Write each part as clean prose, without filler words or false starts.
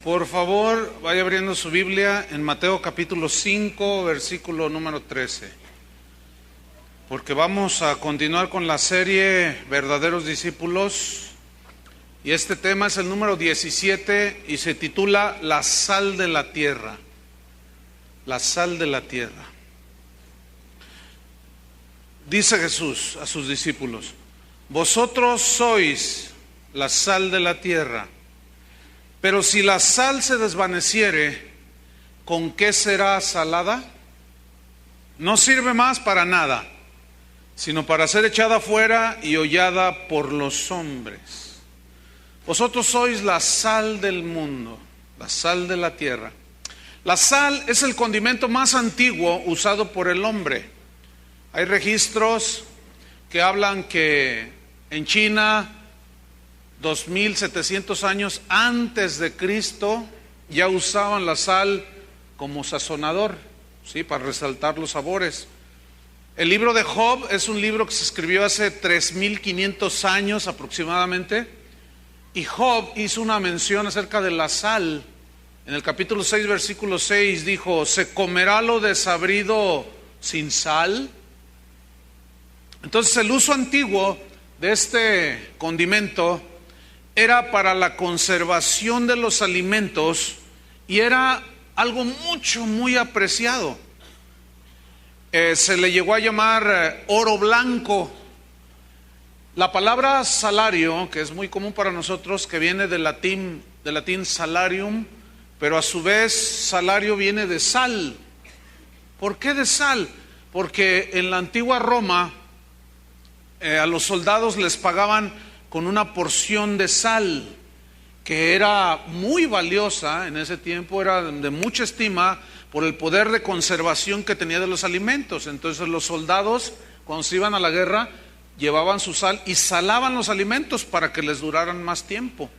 Por favor, vaya abriendo su Biblia en Mateo capítulo 5, versículo número 13. Porque vamos a continuar con la serie Verdaderos Discípulos. Y este tema es el número 17 y se titula La sal de la tierra. La sal de la tierra. Dice Jesús a sus discípulos: vosotros sois la sal de la tierra. Pero si la sal se desvaneciere, ¿con qué será salada? No sirve más para nada, sino para ser echada fuera y hollada por los hombres. Vosotros sois la sal del mundo, la sal de la tierra. La sal es el condimento más antiguo usado por el hombre. Hay registros que hablan que en China, 2700 años antes de Cristo, ya usaban la sal como sazonador, ¿sí? Para resaltar los sabores. El libro de Job es un libro que se escribió hace 3500 años aproximadamente, y Job hizo una mención acerca de la sal. En el capítulo 6, versículo 6 dijo: ¿se comerá lo desabrido sin sal? Entonces el uso antiguo de este condimento era para la conservación de los alimentos y era algo muy apreciado. Se le llegó a llamar oro blanco. La palabra salario, que es muy común para nosotros, que viene del latín salarium, pero a su vez salario viene de sal. ¿Por qué de sal? Porque en la antigua Roma a los soldados les pagaban con una porción de sal, que era muy valiosa en ese tiempo, era de mucha estima por el poder de conservación que tenía de los alimentos. Entonces los soldados, cuando se iban a la guerra, llevaban su sal y salaban los alimentos para que les duraran más tiempo.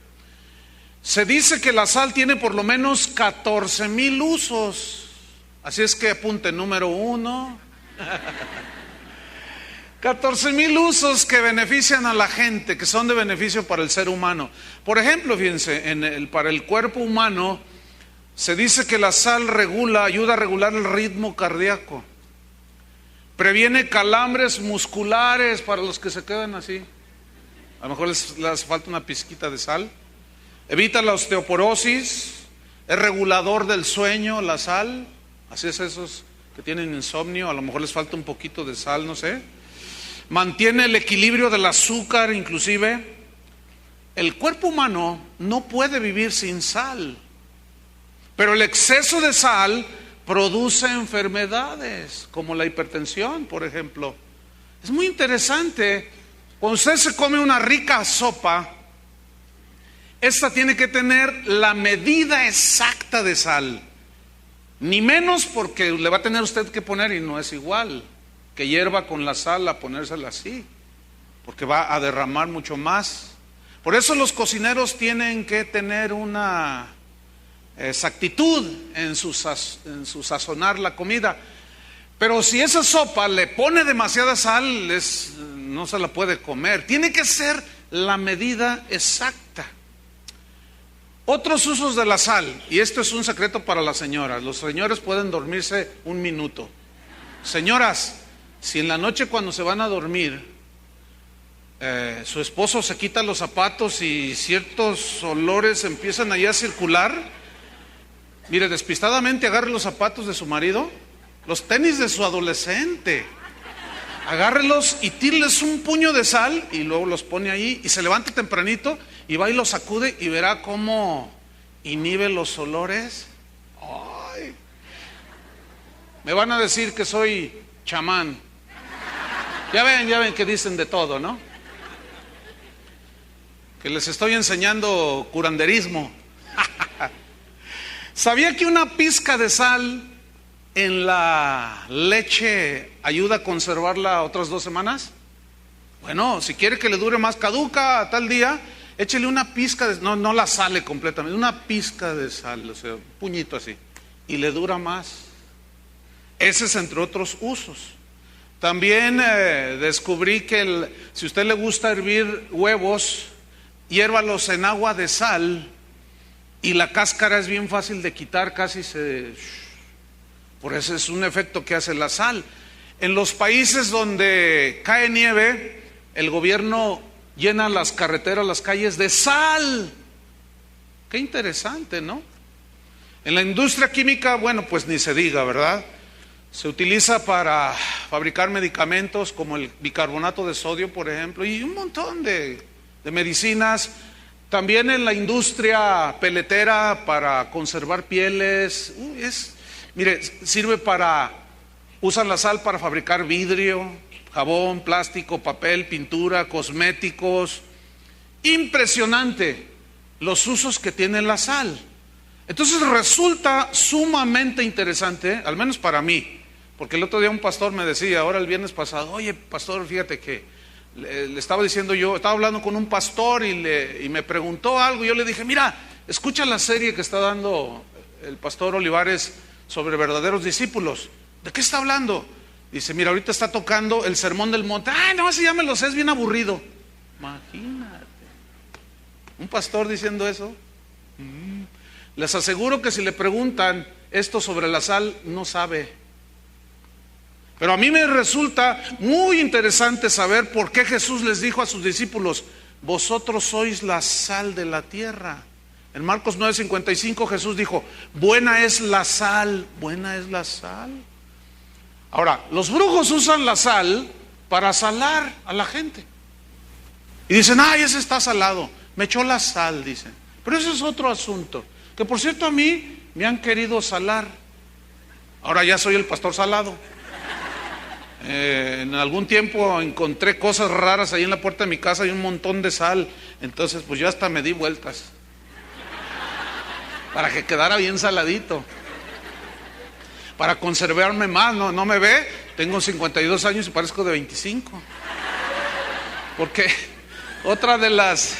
Se dice que la sal tiene por lo menos 14,000 usos, así es que apunte número 1. 14,000 usos que benefician a la gente, que son de beneficio para el ser humano. Por ejemplo, fíjense, para el cuerpo humano se dice que la sal ayuda a regular el ritmo cardíaco, previene calambres musculares para los que se quedan así, a lo mejor les falta una pizquita de sal, evita la osteoporosis, es regulador del sueño, la sal, así es, esos que tienen insomnio, a lo mejor les falta un poquito de sal, no sé. Mantiene el equilibrio del azúcar, inclusive. El cuerpo humano no puede vivir sin sal, pero el exceso de sal produce enfermedades, como la hipertensión, por ejemplo. Es muy interesante, cuando usted se come una rica sopa, esta tiene que tener la medida exacta de sal, ni menos, porque le va a tener usted que poner, y no es igual que hierva con la sal a ponérsela así, porque va a derramar mucho más. Por eso los cocineros tienen que tener una exactitud en su sazonar la comida. Pero si esa sopa le pone demasiada sal, no se la puede comer. Tiene que ser la medida exacta. Otros usos de la sal, y esto es un secreto para las señoras. Los señores pueden dormirse un minuto. Señoras, si en la noche cuando se van a dormir, su esposo se quita los zapatos y ciertos olores empiezan allá a circular, mire, despistadamente agarre los zapatos de su marido, los tenis de su adolescente, agárrelos y tíreles un puño de sal y luego los pone ahí y se levanta tempranito y va y los sacude y verá cómo inhibe los olores. Ay, me van a decir que soy chamán. Ya ven que dicen de todo, ¿no? Que les estoy enseñando curanderismo. ¿Sabía que una pizca de sal en la leche ayuda a conservarla otras 2 semanas? Bueno, si quiere que le dure más, caduca a tal día, échele una pizca de, no la sale completamente, una pizca de sal, o sea, un puñito así, y le dura más. Ese es entre otros usos. También descubrí que si a usted le gusta hervir huevos, hiérvalos en agua de sal y la cáscara es bien fácil de quitar, por eso es un efecto que hace la sal. En los países donde cae nieve, el gobierno llena las carreteras, las calles de sal. Qué interesante, ¿no? En la industria química, bueno, pues ni se diga, ¿verdad? Se utiliza para fabricar medicamentos como el bicarbonato de sodio, por ejemplo, y un montón de medicinas. También en la industria peletera para conservar pieles. Mire, usan la sal para fabricar vidrio, jabón, plástico, papel, pintura, cosméticos. Impresionante los usos que tiene la sal. Entonces resulta sumamente interesante, al menos para mí, porque el otro día un pastor me decía, ahora el viernes pasado, oye pastor, fíjate que le estaba diciendo yo, estaba hablando con un pastor y me preguntó algo, y yo le dije, mira, escucha la serie que está dando el pastor Olivares sobre verdaderos discípulos. ¿De qué está hablando? Dice, mira, ahorita está tocando el Sermón del Monte. Ay, no, si ya me lo sé, es bien aburrido. Imagínate, un pastor diciendo eso. Les aseguro que si le preguntan esto sobre la sal, no sabe. Pero a mí me resulta muy interesante saber por qué Jesús les dijo a sus discípulos, vosotros sois la sal de la tierra. En Marcos 9:55 Jesús dijo, buena es la sal, buena es la sal. Ahora, los brujos usan la sal para salar a la gente. Y dicen, ay, ese está salado, me echó la sal, dicen. Pero eso es otro asunto, que por cierto a mí me han querido salar. Ahora ya soy el pastor salado. En algún tiempo encontré cosas raras ahí en la puerta de mi casa y un montón de sal. Entonces pues yo hasta me di vueltas para que quedara bien saladito, para conservarme más. No me ve, tengo 52 años y parezco de 25. Porque otra de las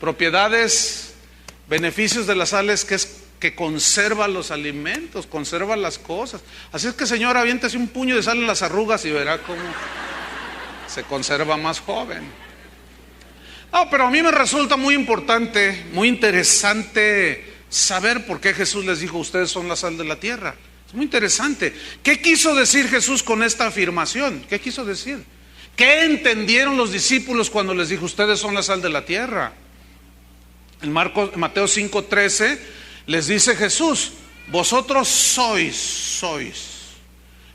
propiedades, beneficios de la sal es que conserva los alimentos, conserva las cosas. Así es que, señora, aviéntese un puño de sal en las arrugas y verá cómo se conserva más joven. No, pero a mí me resulta muy importante, muy interesante saber por qué Jesús les dijo, ustedes son la sal de la tierra. Es muy interesante. ¿Qué quiso decir Jesús con esta afirmación? ¿Qué quiso decir? ¿Qué entendieron los discípulos cuando les dijo, ustedes son la sal de la tierra? En Mateo 5:13 les dice Jesús, vosotros sois.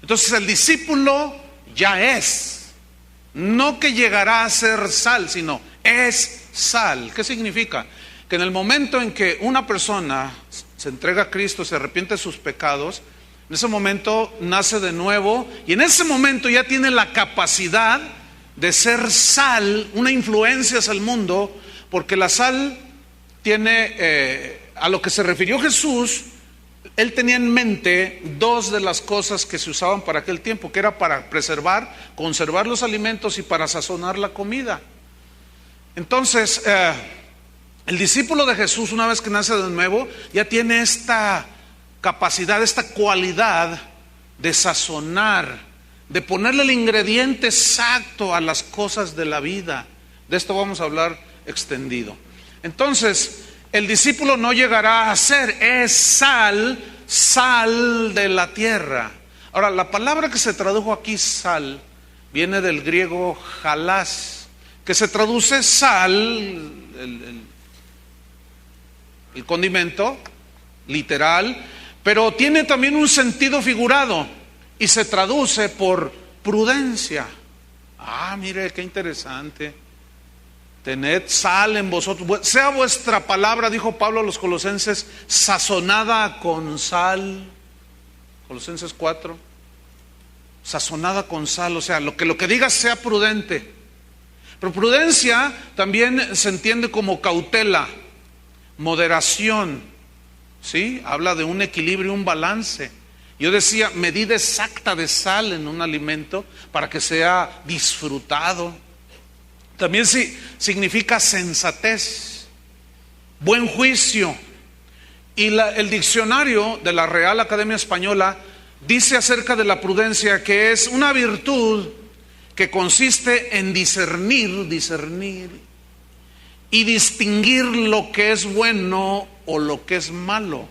Entonces el discípulo ya es, no que llegará a ser sal, sino es sal. ¿Qué significa? Que en el momento en que una persona se entrega a Cristo, se arrepiente de sus pecados, en ese momento nace de nuevo y en ese momento ya tiene la capacidad de ser sal, una influencia hacia el mundo, porque la sal tiene, a lo que se refirió Jesús, él tenía en mente dos de las cosas que se usaban para aquel tiempo, que era para preservar, conservar los alimentos y para sazonar la comida. Entonces, el discípulo de Jesús, una vez que nace de nuevo, ya tiene esta capacidad, esta cualidad de sazonar, de ponerle el ingrediente exacto a las cosas de la vida. De esto vamos a hablar extendido. Entonces, el discípulo no llegará a ser, es sal de la tierra. Ahora, la palabra que se tradujo aquí, sal, viene del griego jalás, que se traduce sal, el condimento, literal, pero tiene también un sentido figurado y se traduce por prudencia. Ah, mire, qué interesante. Tened sal en vosotros, sea vuestra palabra, dijo Pablo a los colosenses, sazonada con sal. Colosenses 4, sazonada con sal, o sea, lo que digas sea prudente. Pero prudencia también se entiende como cautela, moderación, ¿sí? Habla de un equilibrio, un balance. Yo decía, medida exacta de sal en un alimento para que sea disfrutado. También sí significa sensatez, buen juicio. Y el diccionario de la Real Academia Española dice acerca de la prudencia que es una virtud que consiste en discernir y distinguir lo que es bueno o lo que es malo.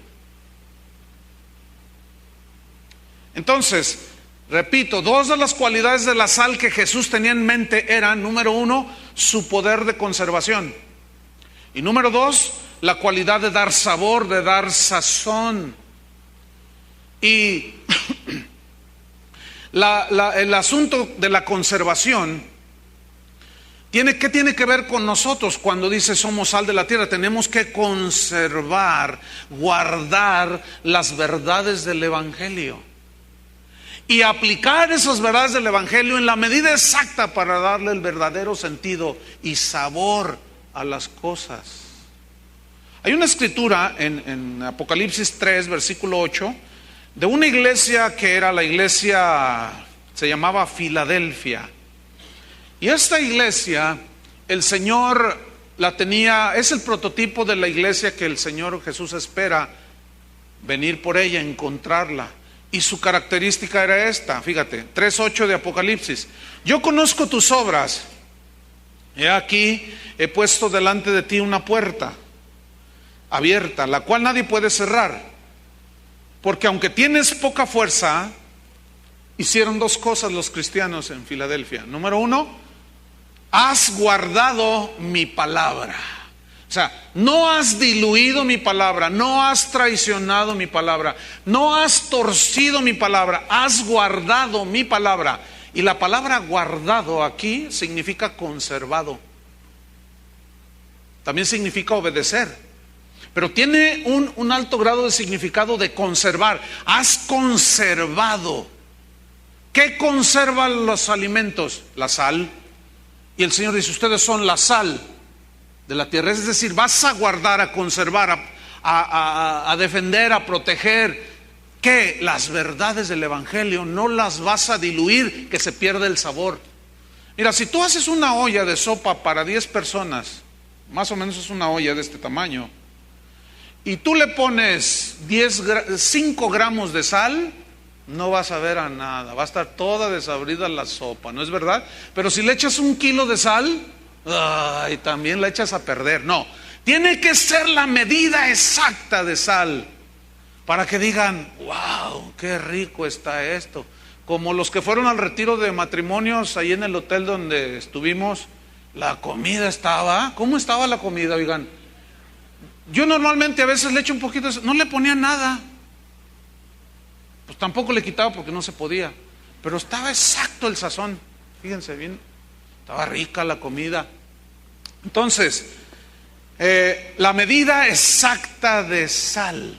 Entonces, repito, dos de las cualidades de la sal que Jesús tenía en mente eran, número uno, su poder de conservación. Y número dos, la cualidad de dar sabor, de dar sazón. Y el asunto de la conservación, ¿qué tiene que ver con nosotros cuando dice somos sal de la tierra? Tenemos que conservar, guardar las verdades del Evangelio. Y aplicar esas verdades del Evangelio en la medida exacta para darle el verdadero sentido y sabor a las cosas. Hay una escritura en Apocalipsis 3, versículo 8, de una iglesia que era la iglesia, se llamaba Filadelfia. Y esta iglesia, el Señor la tenía, es el prototipo de la iglesia que el Señor Jesús espera venir por ella, encontrarla. Y su característica era esta, fíjate, 3:8 de Apocalipsis. Yo conozco tus obras. He aquí, he puesto delante de ti una puerta abierta, la cual nadie puede cerrar. Porque aunque tienes poca fuerza, hicieron dos cosas los cristianos en Filadelfia. Número uno, has guardado mi palabra. O sea, no has diluido mi palabra, no has traicionado mi palabra, no has torcido mi palabra, has guardado mi palabra. Y la palabra guardado aquí significa conservado. También significa obedecer. Pero tiene un alto grado de significado de conservar. Has conservado. ¿Qué conservan los alimentos? La sal. Y el Señor dice, ustedes son la sal de la tierra. Es decir, vas a guardar, a conservar, a defender, a proteger. ¿Qué? Las verdades del Evangelio. No las vas a diluir, que se pierde el sabor. Mira, si tú haces una olla de sopa para 10 personas, más o menos es una olla de este tamaño, y tú le pones 5 gramos de sal, no vas a ver a nada, va a estar toda desabrida la sopa, ¿no es verdad? Pero si le echas 1 kilo de sal, ay, también la echas a perder. No, tiene que ser la medida exacta de sal para que digan, wow, qué rico está esto. Como los que fueron al retiro de matrimonios ahí en el hotel donde estuvimos, la comida estaba, ¿cómo estaba la comida? Oigan, yo normalmente a veces le echo un poquito, no le ponía nada, pues tampoco le quitaba porque no se podía, pero estaba exacto el sazón, fíjense bien, estaba rica la comida. Entonces, la medida exacta de sal.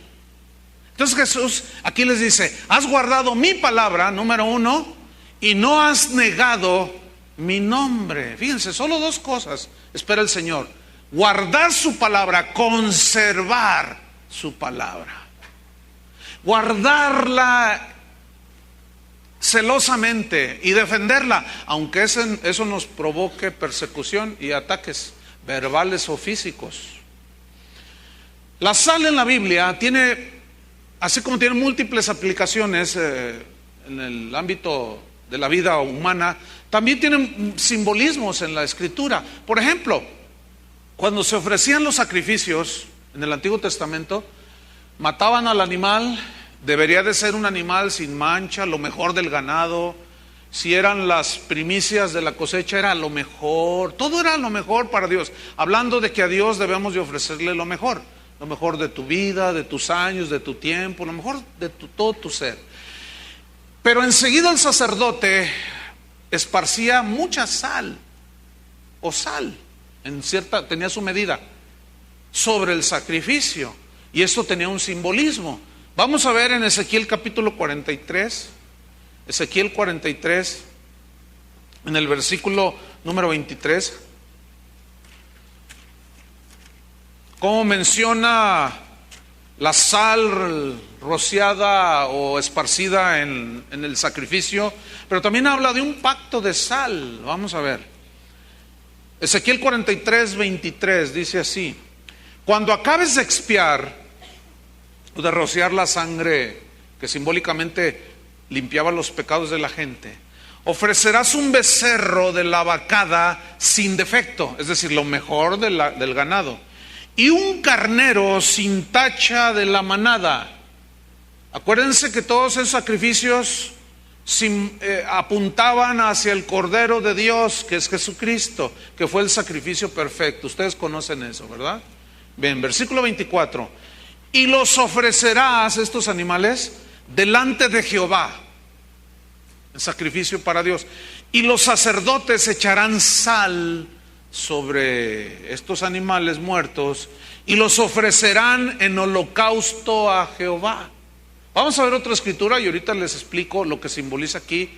Entonces Jesús aquí les dice, has guardado mi palabra, número uno, y no has negado mi nombre. Fíjense, solo 2 cosas espera el Señor: guardar su palabra, conservar su palabra, guardarla celosamente y defenderla, aunque eso nos provoque persecución y ataques verbales o físicos. La sal en la Biblia tiene, así como tiene múltiples aplicaciones en el ámbito de la vida humana, también tiene simbolismos en la Escritura. Por ejemplo, cuando se ofrecían los sacrificios en el Antiguo Testamento, mataban al animal. Debería de ser un animal sin mancha, lo mejor del ganado. Si eran las primicias de la cosecha, era lo mejor. Todo era lo mejor para Dios. Hablando de que a Dios debemos de ofrecerle lo mejor de tu vida, de tus años, de tu tiempo, lo mejor de todo tu ser. Pero enseguida el sacerdote esparcía mucha sal, o sal, tenía su medida, sobre el sacrificio. Y esto tenía un simbolismo. Vamos a ver en Ezequiel capítulo 43, Ezequiel 43, en el versículo número 23, cómo menciona la sal rociada o esparcida en el sacrificio, pero también habla de un pacto de sal. Vamos a ver. Ezequiel 43, 23 dice así: cuando acabes de expiar o de rociar la sangre que simbólicamente limpiaba los pecados de la gente, Ofrecerás un becerro de la vacada sin defecto, es decir, lo mejor del ganado, y un carnero sin tacha de la manada. Acuérdense que todos esos sacrificios apuntaban hacia el Cordero de Dios, que es Jesucristo, que fue el sacrificio perfecto. Ustedes conocen eso, ¿verdad? Bien, versículo 24. Y los ofrecerás, estos animales, delante de Jehová, el sacrificio para Dios. Y los sacerdotes echarán sal sobre estos animales muertos y los ofrecerán en holocausto a Jehová. Vamos a ver otra escritura y ahorita les explico lo que simboliza aquí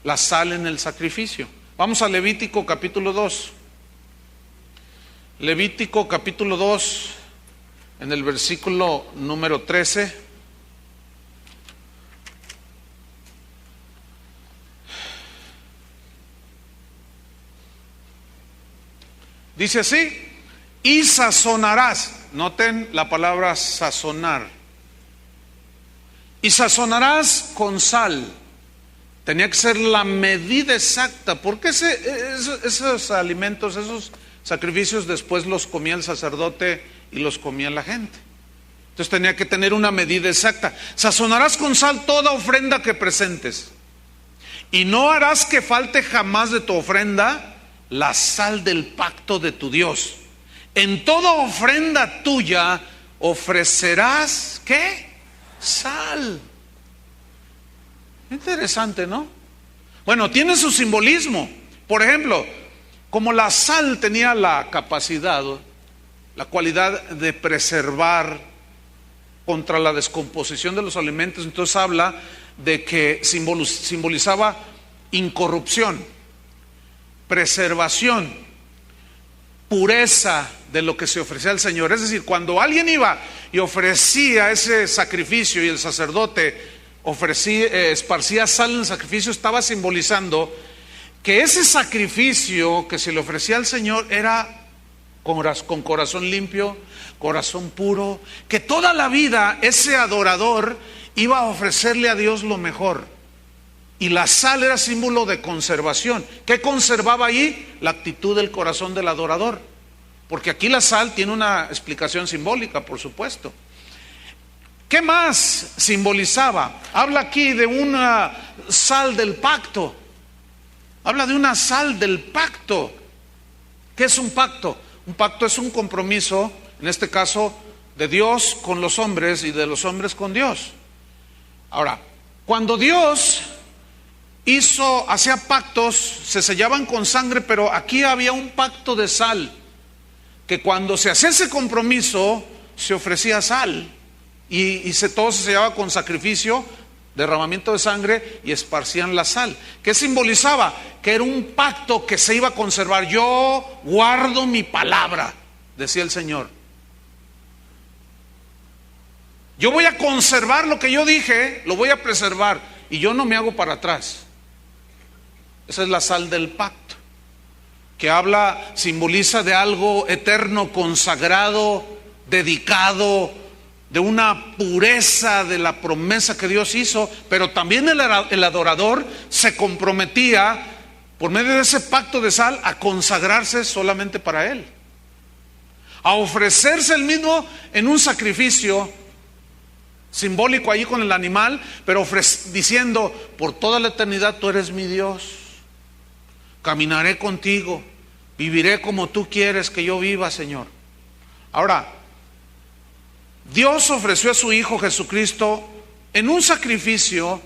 la sal en el sacrificio. Vamos a Levítico capítulo 2. Levítico capítulo 2, en el versículo número 13. Dice así: y sazonarás, noten la palabra sazonar, y sazonarás con sal. Tenía que ser la medida exacta, porque esos alimentos, esos sacrificios después los comía el sacerdote y los comía la gente. Entonces tenía que tener una medida exacta. Sazonarás con sal toda ofrenda que presentes, y no harás que falte jamás de tu ofrenda la sal del pacto de tu Dios. En toda ofrenda tuya ofrecerás, ¿qué? Sal. Interesante, ¿no? Bueno, tiene su simbolismo. Por ejemplo, como la sal tenía la capacidad, la cualidad de preservar contra la descomposición de los alimentos, entonces habla de que simbolizaba incorrupción, preservación, pureza de lo que se ofrecía al Señor. Es decir, cuando alguien iba y ofrecía ese sacrificio y el sacerdote esparcía sal en el sacrificio, estaba simbolizando que ese sacrificio que se le ofrecía al Señor era con corazón limpio, corazón puro, que toda la vida ese adorador iba a ofrecerle a Dios lo mejor. Y la sal era símbolo de conservación. ¿Qué conservaba ahí? La actitud del corazón del adorador. Porque aquí la sal tiene una explicación simbólica, por supuesto. ¿Qué más simbolizaba? Habla aquí de una sal del pacto. Habla de una sal del pacto. ¿Qué es un pacto? Un pacto es un compromiso, en este caso, de Dios con los hombres y de los hombres con Dios. Ahora, cuando Dios hacía pactos, se sellaban con sangre, pero aquí había un pacto de sal, que cuando se hacía ese compromiso, se ofrecía sal, y todo se sellaba con sacrificio, derramamiento de sangre, y esparcían la sal. ¿Qué simbolizaba? Que era un pacto que se iba a conservar. Yo guardo mi palabra, decía el Señor. Yo voy a conservar lo que yo dije, lo voy a preservar, y yo no me hago para atrás. Esa es la sal del pacto, que simboliza de algo eterno, consagrado, dedicado, de una pureza de la promesa que Dios hizo. Pero también el adorador se comprometía, por medio de ese pacto de sal, a consagrarse solamente para Él, a ofrecerse Él mismo en un sacrificio simbólico allí con el animal, pero diciendo: por toda la eternidad tú eres mi Dios, caminaré contigo, viviré como tú quieres que yo viva, Señor. Ahora, Dios ofreció a su Hijo Jesucristo en un sacrificio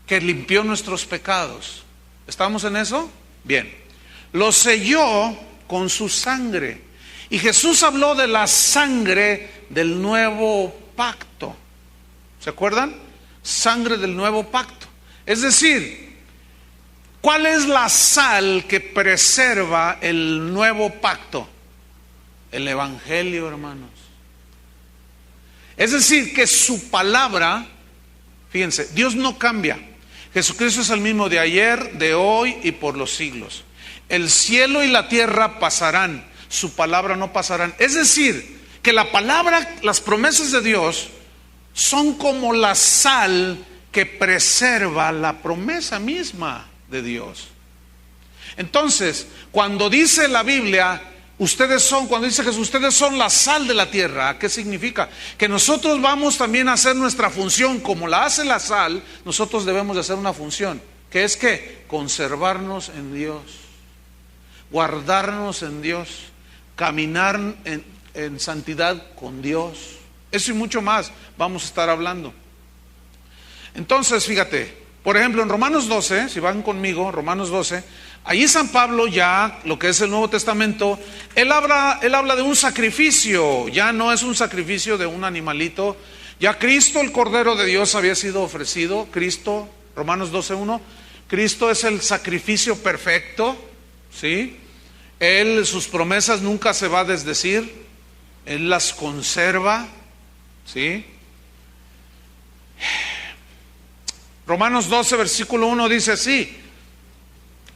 que limpió nuestros pecados. ¿Estamos en eso? Bien. Lo selló con su sangre. Y Jesús habló de la sangre del nuevo pacto. ¿Se acuerdan? Sangre del nuevo pacto. Es decir, ¿cuál es la sal que preserva el nuevo pacto? El Evangelio, hermanos. Es decir, que su palabra, fíjense, Dios no cambia. Jesucristo es el mismo de ayer, de hoy y por los siglos. El cielo y la tierra pasarán, su palabra no pasarán. Es decir, que la palabra, las promesas de Dios son como la sal que preserva la promesa misma de Dios. Entonces, cuando dice la Biblia, cuando dice Jesús, ustedes son la sal de la tierra, ¿qué significa? Que nosotros vamos también a hacer nuestra función, como la hace la sal, nosotros debemos de hacer una función, que es que conservarnos en Dios, guardarnos en Dios, caminar en santidad con Dios. Eso y mucho más vamos a estar hablando. Entonces, fíjate, por ejemplo, en Romanos 12, si van conmigo, Romanos 12, allí San Pablo ya, lo que es el Nuevo Testamento, él habla de un sacrificio, ya no es un sacrificio de un animalito, ya Cristo, el Cordero de Dios, había sido ofrecido, Cristo, Romanos 12:1, Cristo es el sacrificio perfecto, ¿sí? Él, sus promesas nunca se va a desdecir, Él las conserva, ¿sí? Romanos 12, versículo 1 dice así,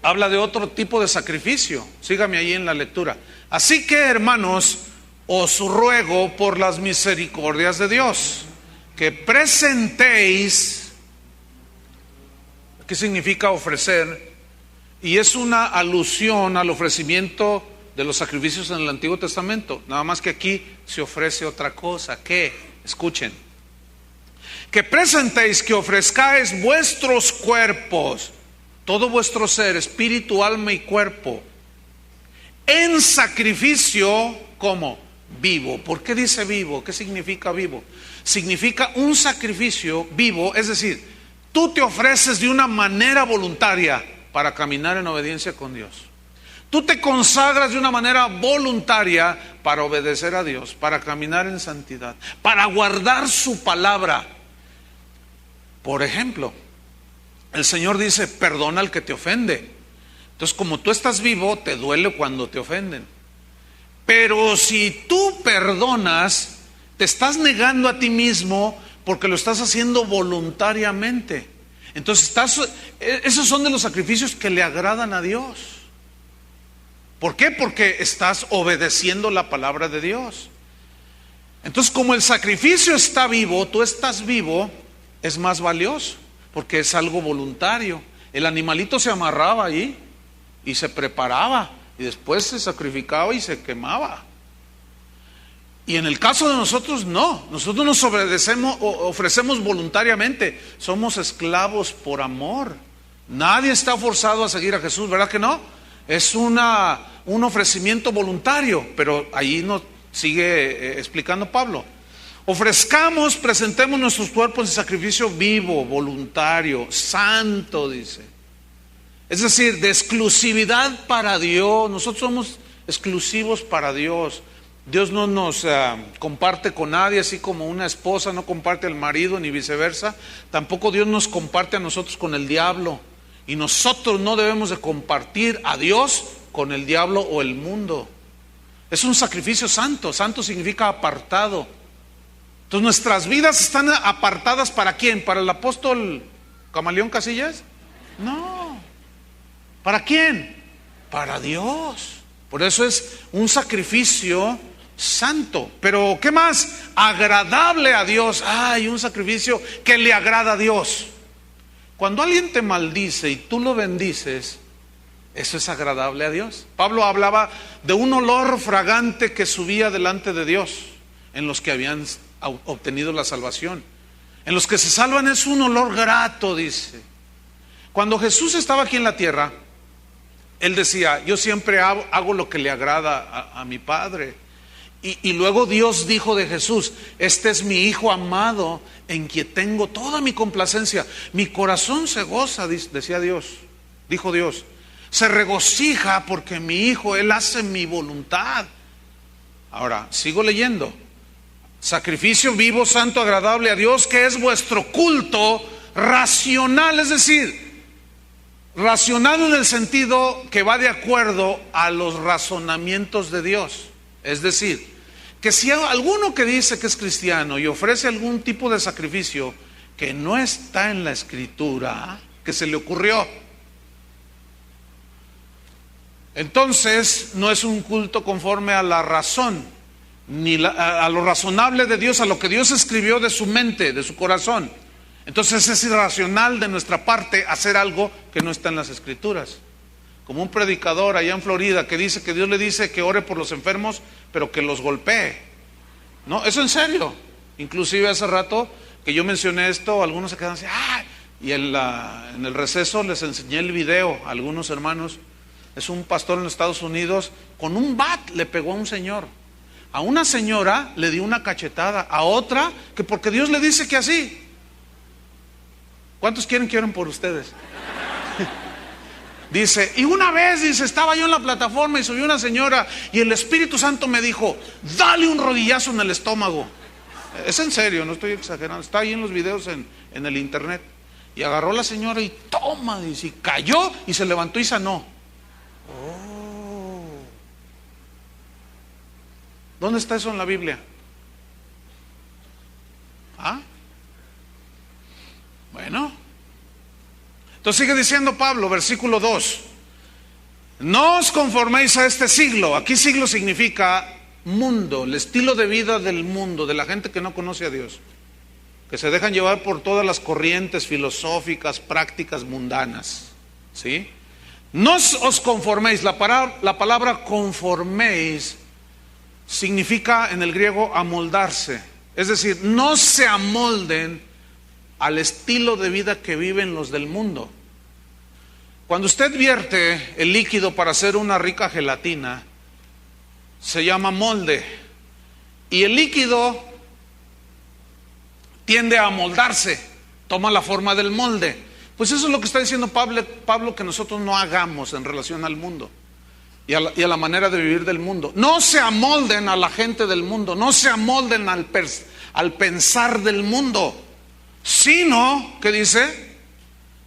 habla de otro tipo de sacrificio. Sígame ahí en la lectura. Así que, hermanos, os ruego por las misericordias de Dios, que presentéis, ¿qué significa ofrecer? Y es una alusión al ofrecimiento de los sacrificios en el Antiguo Testamento. Nada más que aquí se ofrece otra cosa. ¿Qué? Escuchen. Que presentéis, que ofrezcáis vuestros cuerpos, todo vuestro ser, espíritu, alma y cuerpo, en sacrificio, ¿cómo? Vivo. ¿Por qué dice vivo? ¿Qué significa vivo? Significa un sacrificio vivo, es decir, tú te ofreces de una manera voluntaria para caminar en obediencia con Dios. Tú te consagras de una manera voluntaria para obedecer a Dios, para caminar en santidad, para guardar su palabra. Por ejemplo, el Señor dice, perdona al que te ofende. Entonces, como tú estás vivo, te duele cuando te ofenden. Pero si tú perdonas, te estás negando a ti mismo porque lo estás haciendo voluntariamente. Entonces, esos son de los sacrificios que le agradan a Dios. ¿Por qué? Porque estás obedeciendo la palabra de Dios. Entonces, como el sacrificio está vivo, tú estás vivo, es más valioso, porque es algo voluntario. El animalito se amarraba ahí y se preparaba y después se sacrificaba y se quemaba. Y en el caso de nosotros no, nosotros nos ofrecemos voluntariamente, somos esclavos por amor. Nadie está forzado a seguir a Jesús, ¿verdad que no? Es un ofrecimiento voluntario, pero ahí nos sigue explicando Pablo. Presentemos nuestros cuerpos en sacrificio vivo, voluntario, santo, dice. Es decir, de exclusividad para Dios. Nosotros somos exclusivos para Dios. Dios no nos comparte con nadie, así como una esposa no comparte al marido, ni viceversa. Tampoco Dios nos comparte a nosotros con el diablo. Y nosotros no debemos de compartir a Dios con el diablo o el mundo. Es un sacrificio santo. Santo significa apartado. Entonces, ¿nuestras vidas están apartadas para quién? ¿Para el apóstol Camaleón Casillas? No. ¿Para quién? Para Dios. Por eso es un sacrificio santo. Pero, ¿qué más? Agradable a Dios. Hay un sacrificio que le agrada a Dios. Cuando alguien te maldice y tú lo bendices, eso es agradable a Dios. Pablo hablaba de un olor fragante que subía delante de Dios en los que habían obtenido la salvación. En los que se salvan es un olor grato, dice. Cuando Jesús estaba aquí en la tierra, Él decía, yo siempre hago lo que le agrada a mi Padre. Y luego Dios dijo de Jesús, este es mi Hijo amado, en quien tengo toda mi complacencia. Mi corazón se goza, decía Dios, dijo Dios. Se regocija porque mi Hijo, Él hace mi voluntad. Ahora, sigo leyendo. Sacrificio vivo, santo, agradable a Dios, que es vuestro culto racional, es decir, racional en el sentido que va de acuerdo a los razonamientos de Dios. Es decir, que si hay alguno que dice que es cristiano y ofrece algún tipo de sacrificio que no está en la Escritura, que se le ocurrió, entonces no es un culto conforme a la razón, ni a lo razonable de Dios, a lo que Dios escribió de su mente, de su corazón. Entonces es irracional de nuestra parte hacer algo que no está en las Escrituras. Como un predicador allá en Florida que dice que Dios le dice que ore por los enfermos, pero que los golpee. No, eso en serio. Inclusive hace rato que yo mencioné esto, algunos se quedan así, ¡ah! Y en el receso les enseñé el video a algunos hermanos. Es un pastor en los Estados Unidos, con un bat le pegó a un señor. A una señora le dio una cachetada, a otra que porque Dios le dice que así. ¿Cuántos quieren que oren por ustedes? Dice, y una vez, dice, estaba yo en la plataforma y subió una señora y el Espíritu Santo me dijo, dale un rodillazo en el estómago. Es en serio, no estoy exagerando, está ahí en los videos en el internet. Y agarró a la señora y toma, dice, y cayó y se levantó y sanó. Oh. ¿Dónde está eso en la Biblia? ¿Ah? Bueno. Entonces sigue diciendo Pablo, versículo 2. No os conforméis a este siglo. Aquí siglo significa mundo, el estilo de vida del mundo, de la gente que no conoce a Dios, que se dejan llevar por todas las corrientes filosóficas, prácticas mundanas, ¿sí? No os conforméis. La palabra conforméis significa en el griego amoldarse. Es decir, no se amolden al estilo de vida que viven los del mundo. Cuando usted vierte el líquido para hacer una rica gelatina, se llama molde. Y el líquido tiende a amoldarse, toma la forma del molde. Pues eso es lo que está diciendo Pablo que nosotros no hagamos en relación al mundo y a la manera de vivir del mundo. No se amolden a la gente del mundo, no se amolden al pensar del mundo, sino, ¿qué dice?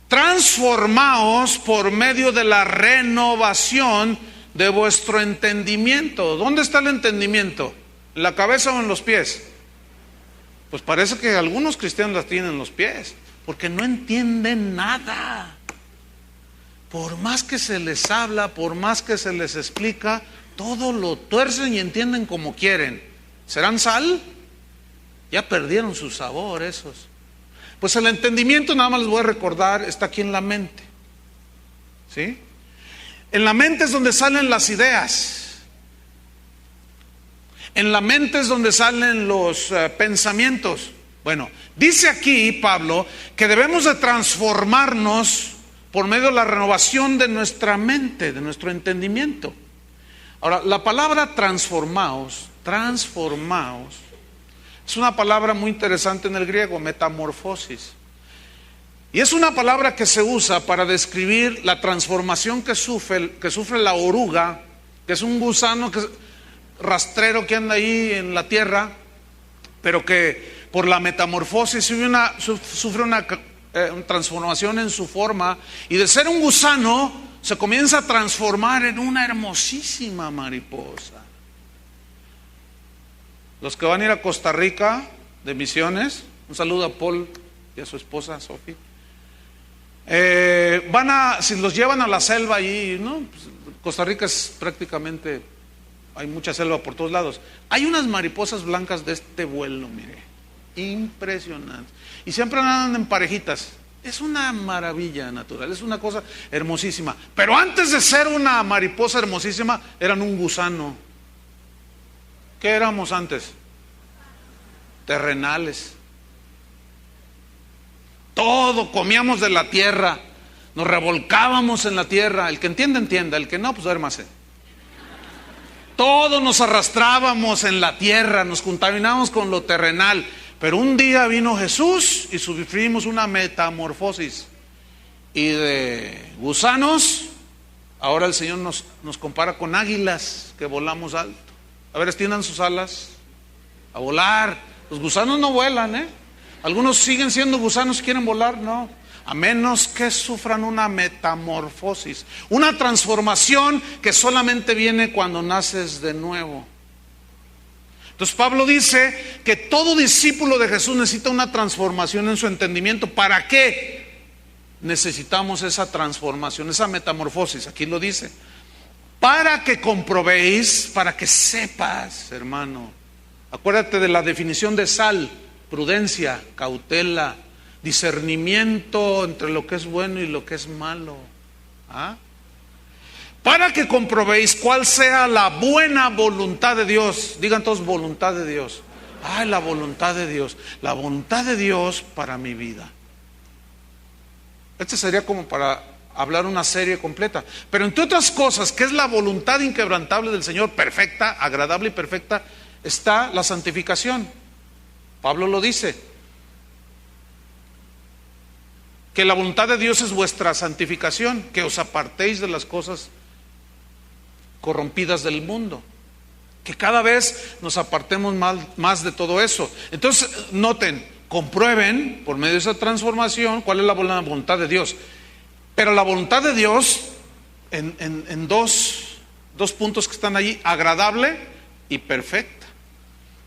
Transformaos por medio de la renovación de vuestro entendimiento. ¿Dónde está el entendimiento? ¿En la cabeza o en los pies? Pues parece que algunos cristianos las tienen en los pies, porque no entienden nada. Por más que se les habla, por más que se les explica, todo lo tuercen y entienden como quieren. ¿Serán sal? Ya perdieron su sabor esos. Pues el entendimiento, nada más les voy a recordar, está aquí en la mente. ¿Sí? En la mente es donde salen las ideas. En la mente es donde salen los pensamientos. Bueno, dice aquí Pablo que debemos de transformarnos por medio de la renovación de nuestra mente, de nuestro entendimiento. Ahora, la palabra transformaos, es una palabra muy interesante en el griego, metamorfosis. Y es una palabra que se usa para describir la transformación que sufre la oruga, que es un gusano rastrero que anda ahí en la tierra, pero que por la metamorfosis sufre una transformación en su forma, y de ser un gusano se comienza a transformar en una hermosísima mariposa. Los que van a ir a Costa Rica de misiones, un saludo a Paul y a su esposa Sophie. Si los llevan a la selva allí, ¿no? Pues Costa Rica es prácticamente, hay mucha selva por todos lados. Hay unas mariposas blancas de este vuelo, mire, impresionantes. Y siempre andan en parejitas. Es una maravilla natural, es una cosa hermosísima. Pero antes de ser una mariposa hermosísima, eran un gusano. ¿Qué éramos antes? Terrenales. Todo comíamos de la tierra, nos revolcábamos en la tierra. El que entiende, entienda, el que no, pues duérmase. Todo nos arrastrábamos en la tierra, nos contaminábamos con lo terrenal. Pero un día vino Jesús y sufrimos una metamorfosis. Y de gusanos, ahora el Señor nos compara con águilas que volamos alto. A ver, extiendan sus alas a volar. Los gusanos no vuelan, ¿eh? Algunos siguen siendo gusanos y quieren volar, no. A menos que sufran una metamorfosis, una transformación que solamente viene cuando naces de nuevo. Entonces Pablo dice que todo discípulo de Jesús necesita una transformación en su entendimiento. ¿Para qué necesitamos esa transformación, esa metamorfosis? Aquí lo dice. Para que comprobéis, para que sepas, hermano. Acuérdate de la definición de sal: prudencia, cautela, discernimiento entre lo que es bueno y lo que es malo. ¿Ah? Para que comprobéis cuál sea la buena voluntad de Dios. Digan todos, voluntad de Dios. Ay, la voluntad de Dios. La voluntad de Dios para mi vida. Este sería como para hablar una serie completa. Pero entre otras cosas, ¿qué es la voluntad inquebrantable del Señor? Perfecta, agradable y perfecta. Está la santificación. Pablo lo dice. Que la voluntad de Dios es vuestra santificación. Que os apartéis de las cosas corrompidas del mundo. Que cada vez nos apartemos más de todo eso. Entonces, noten, comprueben por medio de esa transformación cuál es la voluntad de Dios. Pero la voluntad de Dios en dos puntos que están allí, agradable y perfecta.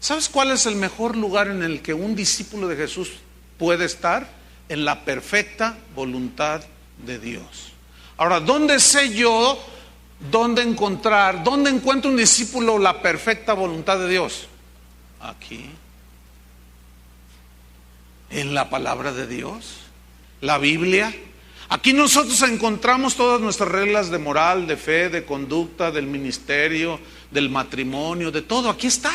¿Sabes cuál es el mejor lugar en el que un discípulo de Jesús puede estar? En la perfecta voluntad de Dios. Ahora, ¿dónde sé yo dónde encuentra un discípulo la perfecta voluntad de Dios? Aquí. En la palabra de Dios, la Biblia. Aquí nosotros encontramos todas nuestras reglas de moral, de fe, de conducta, del ministerio, del matrimonio, de todo. Aquí está.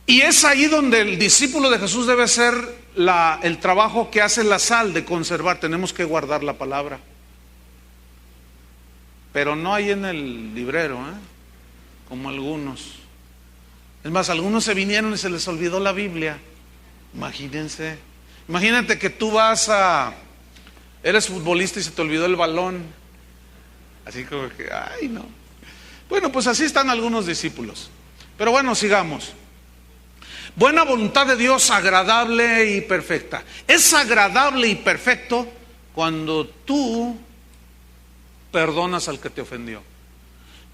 Y es ahí donde el discípulo de Jesús debe ser el trabajo que hace la sal, de conservar. Tenemos que guardar la palabra. Pero no hay en el librero, como algunos. Es más, algunos se vinieron y se les olvidó la Biblia. Imagínense. Imagínate que tú eres futbolista y se te olvidó el balón. Así como que, ay no. Bueno, pues así están algunos discípulos. Pero bueno, sigamos. Buena voluntad de Dios, agradable y perfecta. Es agradable y perfecto cuando tú perdonas al que te ofendió.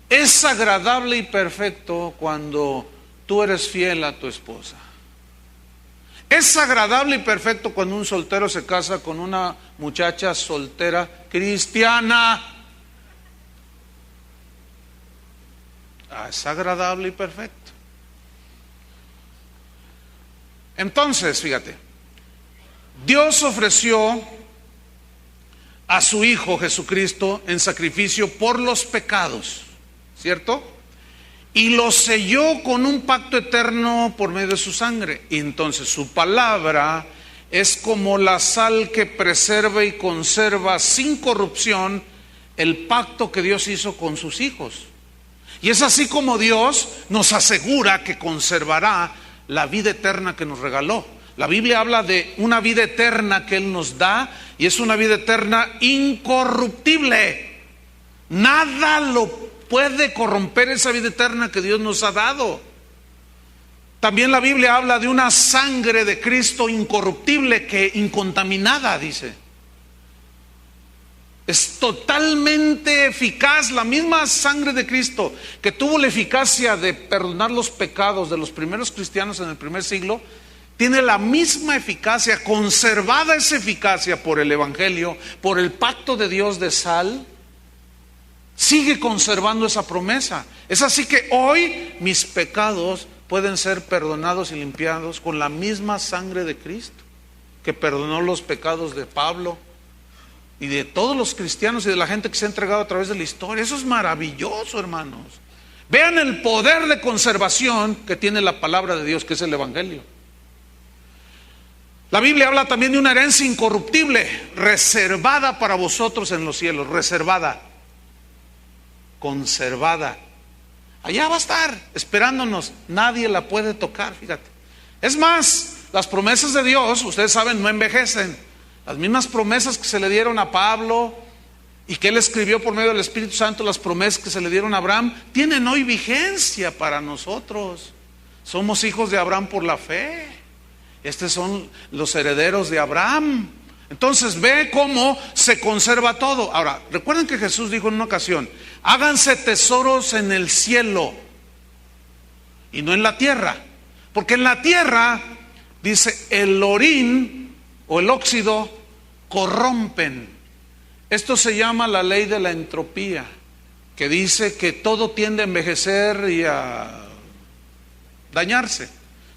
Es agradable y perfecto cuando tú eres fiel a tu esposa. Es agradable y perfecto cuando un soltero se casa con una muchacha soltera cristiana. Es agradable y perfecto. Entonces, fíjate, Dios ofreció a su Hijo Jesucristo en sacrificio por los pecados, ¿cierto? Y lo selló con un pacto eterno por medio de su sangre. Y entonces su palabra es como la sal que preserva y conserva sin corrupción el pacto que Dios hizo con sus hijos. Y es así como Dios nos asegura que conservará la vida eterna que nos regaló. La Biblia habla de una vida eterna que Él nos da, y es una vida eterna incorruptible. Nada lo puede corromper esa vida eterna que Dios nos ha dado. También la Biblia habla de una sangre de Cristo incorruptible, que incontaminada, dice. Es totalmente eficaz. La misma sangre de Cristo que tuvo la eficacia de perdonar los pecados de los primeros cristianos en el primer siglo, tiene la misma eficacia, conservada esa eficacia por el Evangelio, por el pacto de Dios de sal. Sigue conservando esa promesa. Es así que hoy mis pecados pueden ser perdonados y limpiados con la misma sangre de Cristo, que perdonó los pecados de Pablo y de todos los cristianos y de la gente que se ha entregado a través de la historia. Eso es maravilloso, hermanos. Vean el poder de conservación que tiene la palabra de Dios, que es el Evangelio. La Biblia habla también de una herencia incorruptible, reservada para vosotros en los cielos, reservada, conservada. Allá va a estar esperándonos, nadie la puede tocar, fíjate. Es más, las promesas de Dios, ustedes saben, no envejecen. Las mismas promesas que se le dieron a Pablo y que él escribió por medio del Espíritu Santo, las promesas que se le dieron a Abraham, tienen hoy vigencia para nosotros. Somos hijos de Abraham por la fe. Estos son los herederos de Abraham. Entonces ve cómo se conserva todo. Ahora, recuerden que Jesús dijo en una ocasión: háganse tesoros en el cielo y no en la tierra, porque en la tierra, dice, el orín o el óxido corrompen. Esto se llama la ley de la entropía, que dice que todo tiende a envejecer y a dañarse.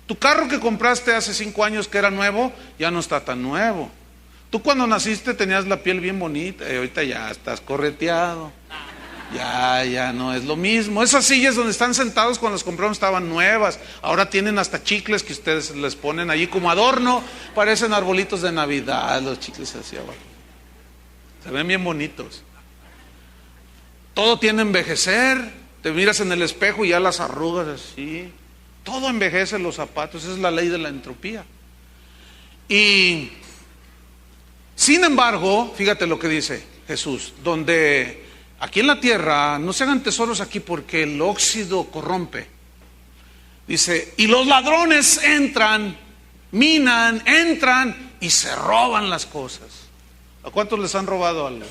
Tu carro que compraste hace 5 años que era nuevo, ya no está tan nuevo. Tú cuando naciste tenías la piel bien bonita y ahorita ya estás correteado. Ya no es lo mismo. Esas sillas donde están sentados cuando las compraron estaban nuevas. Ahora tienen hasta chicles que ustedes les ponen allí como adorno. Parecen arbolitos de Navidad los chicles hacia abajo. Se ven bien bonitos. Todo tiene envejecer. Te miras en el espejo y ya las arrugas así. Todo envejece, los zapatos. Esa es la ley de la entropía. Y sin embargo, fíjate lo que dice Jesús, donde aquí en la tierra no se hagan tesoros aquí porque el óxido corrompe. Dice, y los ladrones entran, minan, entran y se roban las cosas. ¿A cuántos les han robado algo?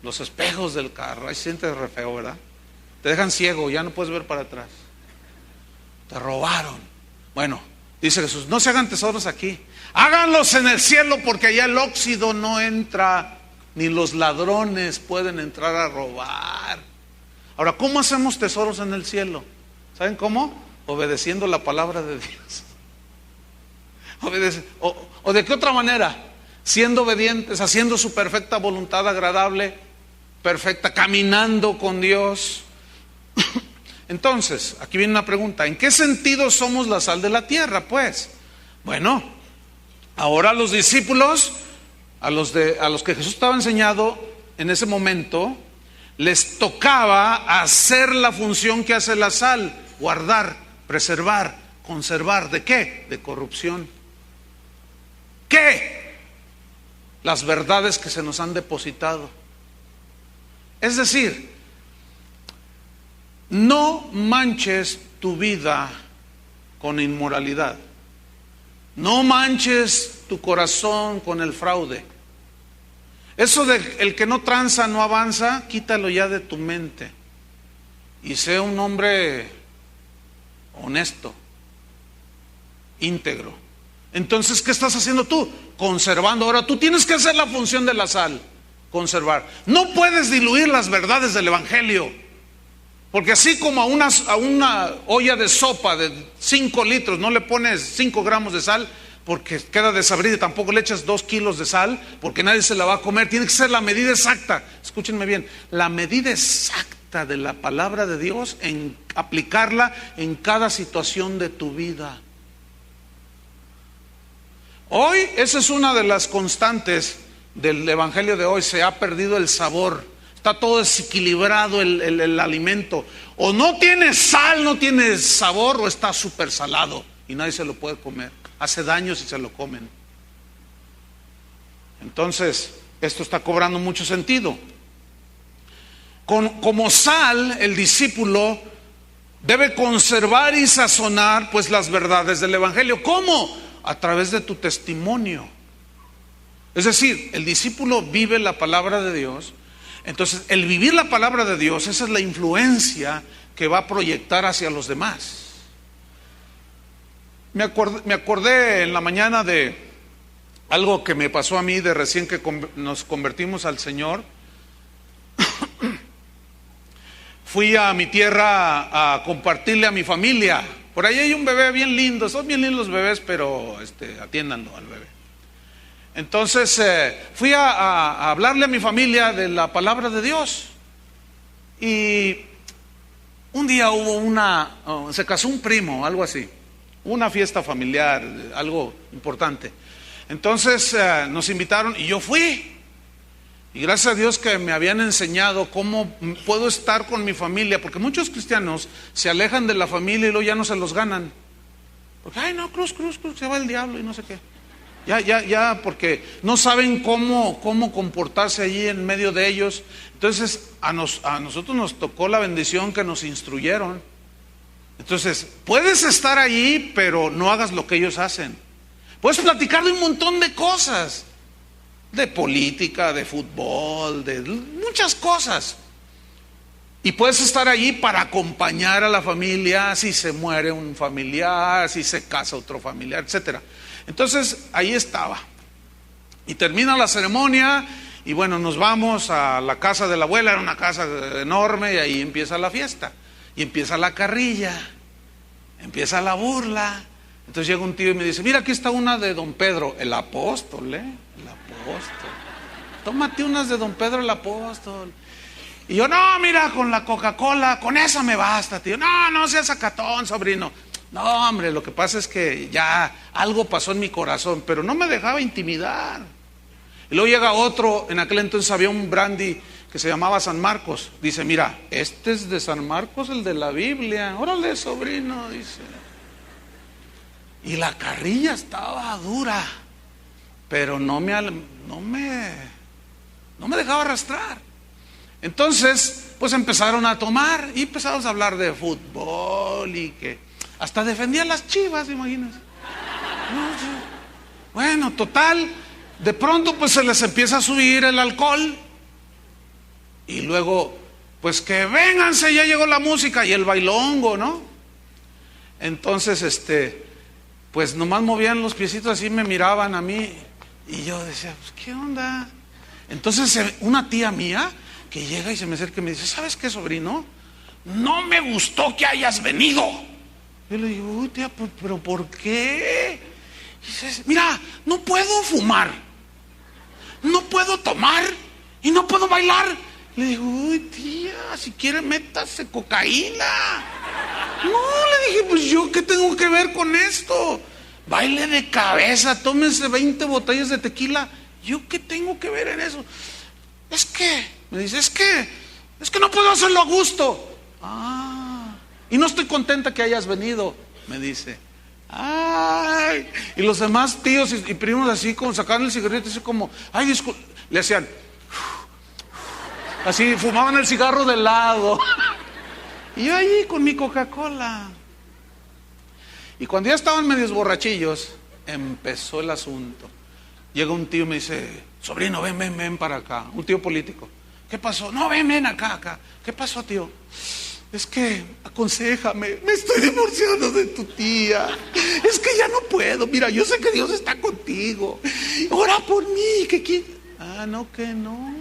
Los espejos del carro. Ahí sientes re feo, ¿verdad? Te dejan ciego, ya no puedes ver para atrás. Te robaron. Bueno, dice Jesús, no se hagan tesoros aquí. Háganlos en el cielo porque allá el óxido no entra, ni los ladrones pueden entrar a robar. Ahora, ¿cómo hacemos tesoros en el cielo? ¿Saben cómo? Obedeciendo la palabra de Dios. ¿O de qué otra manera? Siendo obedientes, haciendo su perfecta voluntad agradable, perfecta, caminando con Dios. Entonces, aquí viene una pregunta: ¿en qué sentido somos la sal de la tierra? Pues, bueno, ahora los discípulos, a los que Jesús estaba enseñando en ese momento, les tocaba hacer la función que hace la sal: guardar, preservar, conservar. ¿De qué? De corrupción. ¿Qué? Las verdades que se nos han depositado. Es decir, no manches tu vida con inmoralidad. No manches tu corazón con el fraude. Eso de el que no tranza no avanza, quítalo ya de tu mente. Y sea un hombre honesto, íntegro. Entonces, ¿qué estás haciendo tú? Conservando. Ahora, tú tienes que hacer la función de la sal: conservar. No puedes diluir las verdades del Evangelio. Porque así como a una olla de sopa de 5 litros no le pones 5 gramos de sal porque queda desabrida, y tampoco le echas 2 kilos de sal porque nadie se la va a comer. Tiene que ser la medida exacta. Escúchenme bien, la medida exacta de la palabra de Dios, en aplicarla en cada situación de tu vida. Hoy esa es una de las constantes del evangelio de hoy. Se ha perdido el sabor. Está todo desequilibrado el alimento. O no tiene sal, no tiene sabor, o está súper salado y nadie se lo puede comer. Hace daño si se lo comen. Entonces, esto está cobrando mucho sentido. Como sal, el discípulo debe conservar y sazonar pues las verdades del evangelio. ¿Cómo? A través de tu testimonio. Es decir, el discípulo vive la palabra de Dios. Entonces, el vivir la palabra de Dios, esa es la influencia que va a proyectar hacia los demás. Me acordé en la mañana de algo que me pasó a mí de recién que nos convertimos al Señor. Fui a mi tierra a compartirle a mi familia. Por ahí hay un bebé bien lindo. Son bien lindos los bebés, pero atiéndanlo al bebé. Entonces fui a hablarle a mi familia de la palabra de Dios. Y un día hubo se casó un primo, algo así, una fiesta familiar, algo importante. Entonces nos invitaron y yo fui. Y gracias a Dios que me habían enseñado cómo puedo estar con mi familia, porque muchos cristianos se alejan de la familia y luego ya no se los ganan. Porque, ay no, cruz, se va el diablo y no sé qué. Ya, porque no saben cómo comportarse allí en medio de ellos. Entonces a nosotros nos tocó la bendición que nos instruyeron. Entonces, puedes estar allí, pero no hagas lo que ellos hacen. Puedes platicar de un montón de cosas, de política, de fútbol, de muchas cosas. Y puedes estar allí para acompañar a la familia si se muere un familiar, si se casa otro familiar, etcétera. Entonces ahí estaba. Y termina la ceremonia y bueno, nos vamos a la casa de la abuela. Era una casa enorme y ahí empieza la fiesta y empieza la carrilla. Empieza la burla. Entonces llega un tío y me dice, mira, aquí está una de don Pedro, el apóstol, el apóstol. Tómate unas de don Pedro el apóstol. Y yo, no, mira, con la Coca-Cola, con esa me basta, tío. No, no seas sacatón, sobrino. No, hombre, lo que pasa es que ya algo pasó en mi corazón, pero no me dejaba intimidar. Y luego llega otro, en aquel entonces había un brandy que se llamaba San Marcos. Dice, mira, este es de San Marcos, el de la Biblia. Órale, sobrino, dice. Y la carrilla estaba dura, pero no me dejaba arrastrar. Entonces, pues empezaron a tomar y empezamos a hablar de fútbol y que hasta defendían las Chivas, imagínense. Bueno, total, de pronto pues se les empieza a subir el alcohol y luego, pues que vénganse, ya llegó la música y el bailongo, ¿no? Entonces, pues nomás movían los piecitos así, me miraban a mí y yo decía, pues ¿qué onda? Entonces una tía mía que llega y se me acerca y me dice, ¿sabes qué, sobrino? No me gustó que hayas venido. Yo le digo, uy, tía, ¿pero por qué? Y dice, mira, no puedo fumar, no puedo tomar y no puedo bailar. Le digo, uy, tía, si quiere métase cocaína. No, le dije, pues yo qué tengo que ver con esto. Baile de cabeza, tómese 20 botellas de tequila. ¿Yo qué tengo que ver en eso? Es que, me dice, es que no puedo hacerlo a gusto. Ah, y no estoy contenta que hayas venido, me dice. Ay, y los demás tíos y primos así como sacaban el cigarrito así como, ay, disculpe, le hacían así, fumaban el cigarro de lado. Y yo ahí con mi Coca-Cola. Y cuando ya estaban medios borrachillos, empezó el asunto. Llega un tío y me dice, sobrino, ven para acá. Un tío político. ¿Qué pasó? No, ven acá. ¿Qué pasó, tío? Es que, aconséjame, me estoy divorciando de tu tía. Es que ya no puedo. Mira, yo sé que Dios está contigo. Ora por mí. Ah, no, que no.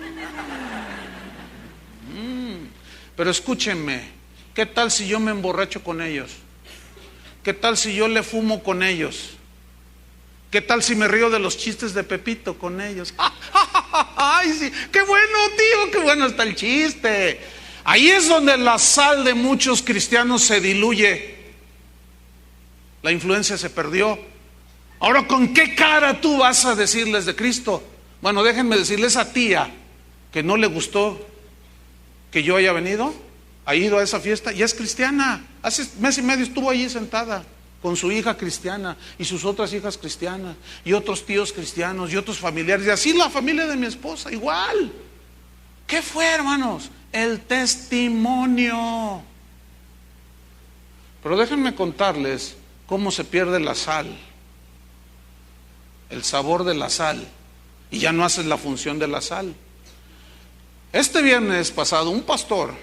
Pero escúchenme, ¿qué tal si yo me emborracho con ellos? ¿Qué tal si yo le fumo con ellos? ¿Qué tal si me río de los chistes de Pepito con ellos? ¡Ay, sí! ¡Qué bueno, tío! ¡Qué bueno está el chiste! Ahí es donde la sal de muchos cristianos se diluye. La influencia se perdió. Ahora, ¿con qué cara tú vas a decirles de Cristo? Bueno, déjenme decirles a tía que no le gustó que yo haya venido, ha ido a esa fiesta y es cristiana. Hace mes y medio estuvo allí sentada con su hija cristiana y sus otras hijas cristianas y otros tíos cristianos y otros familiares y así la familia de mi esposa igual. ¿Qué fue, hermanos? El testimonio. Pero déjenme contarles cómo se pierde la sal, el sabor de la sal, y ya no haces la función de la sal. Este viernes pasado, un pastor,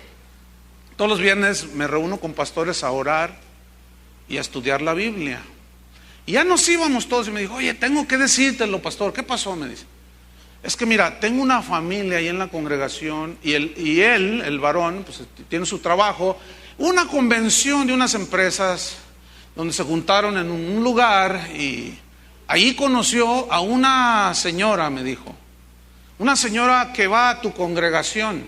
todos los viernes me reúno con pastores a orar y a estudiar la Biblia. Y ya nos íbamos todos y me dijo, oye, tengo que decírtelo, pastor. ¿Qué pasó? Me dice, es que mira, tengo una familia ahí en la congregación y él, el varón, pues tiene su trabajo, una convención de unas empresas donde se juntaron en un lugar y ahí conoció a una señora, me dijo. Una señora que va a tu congregación.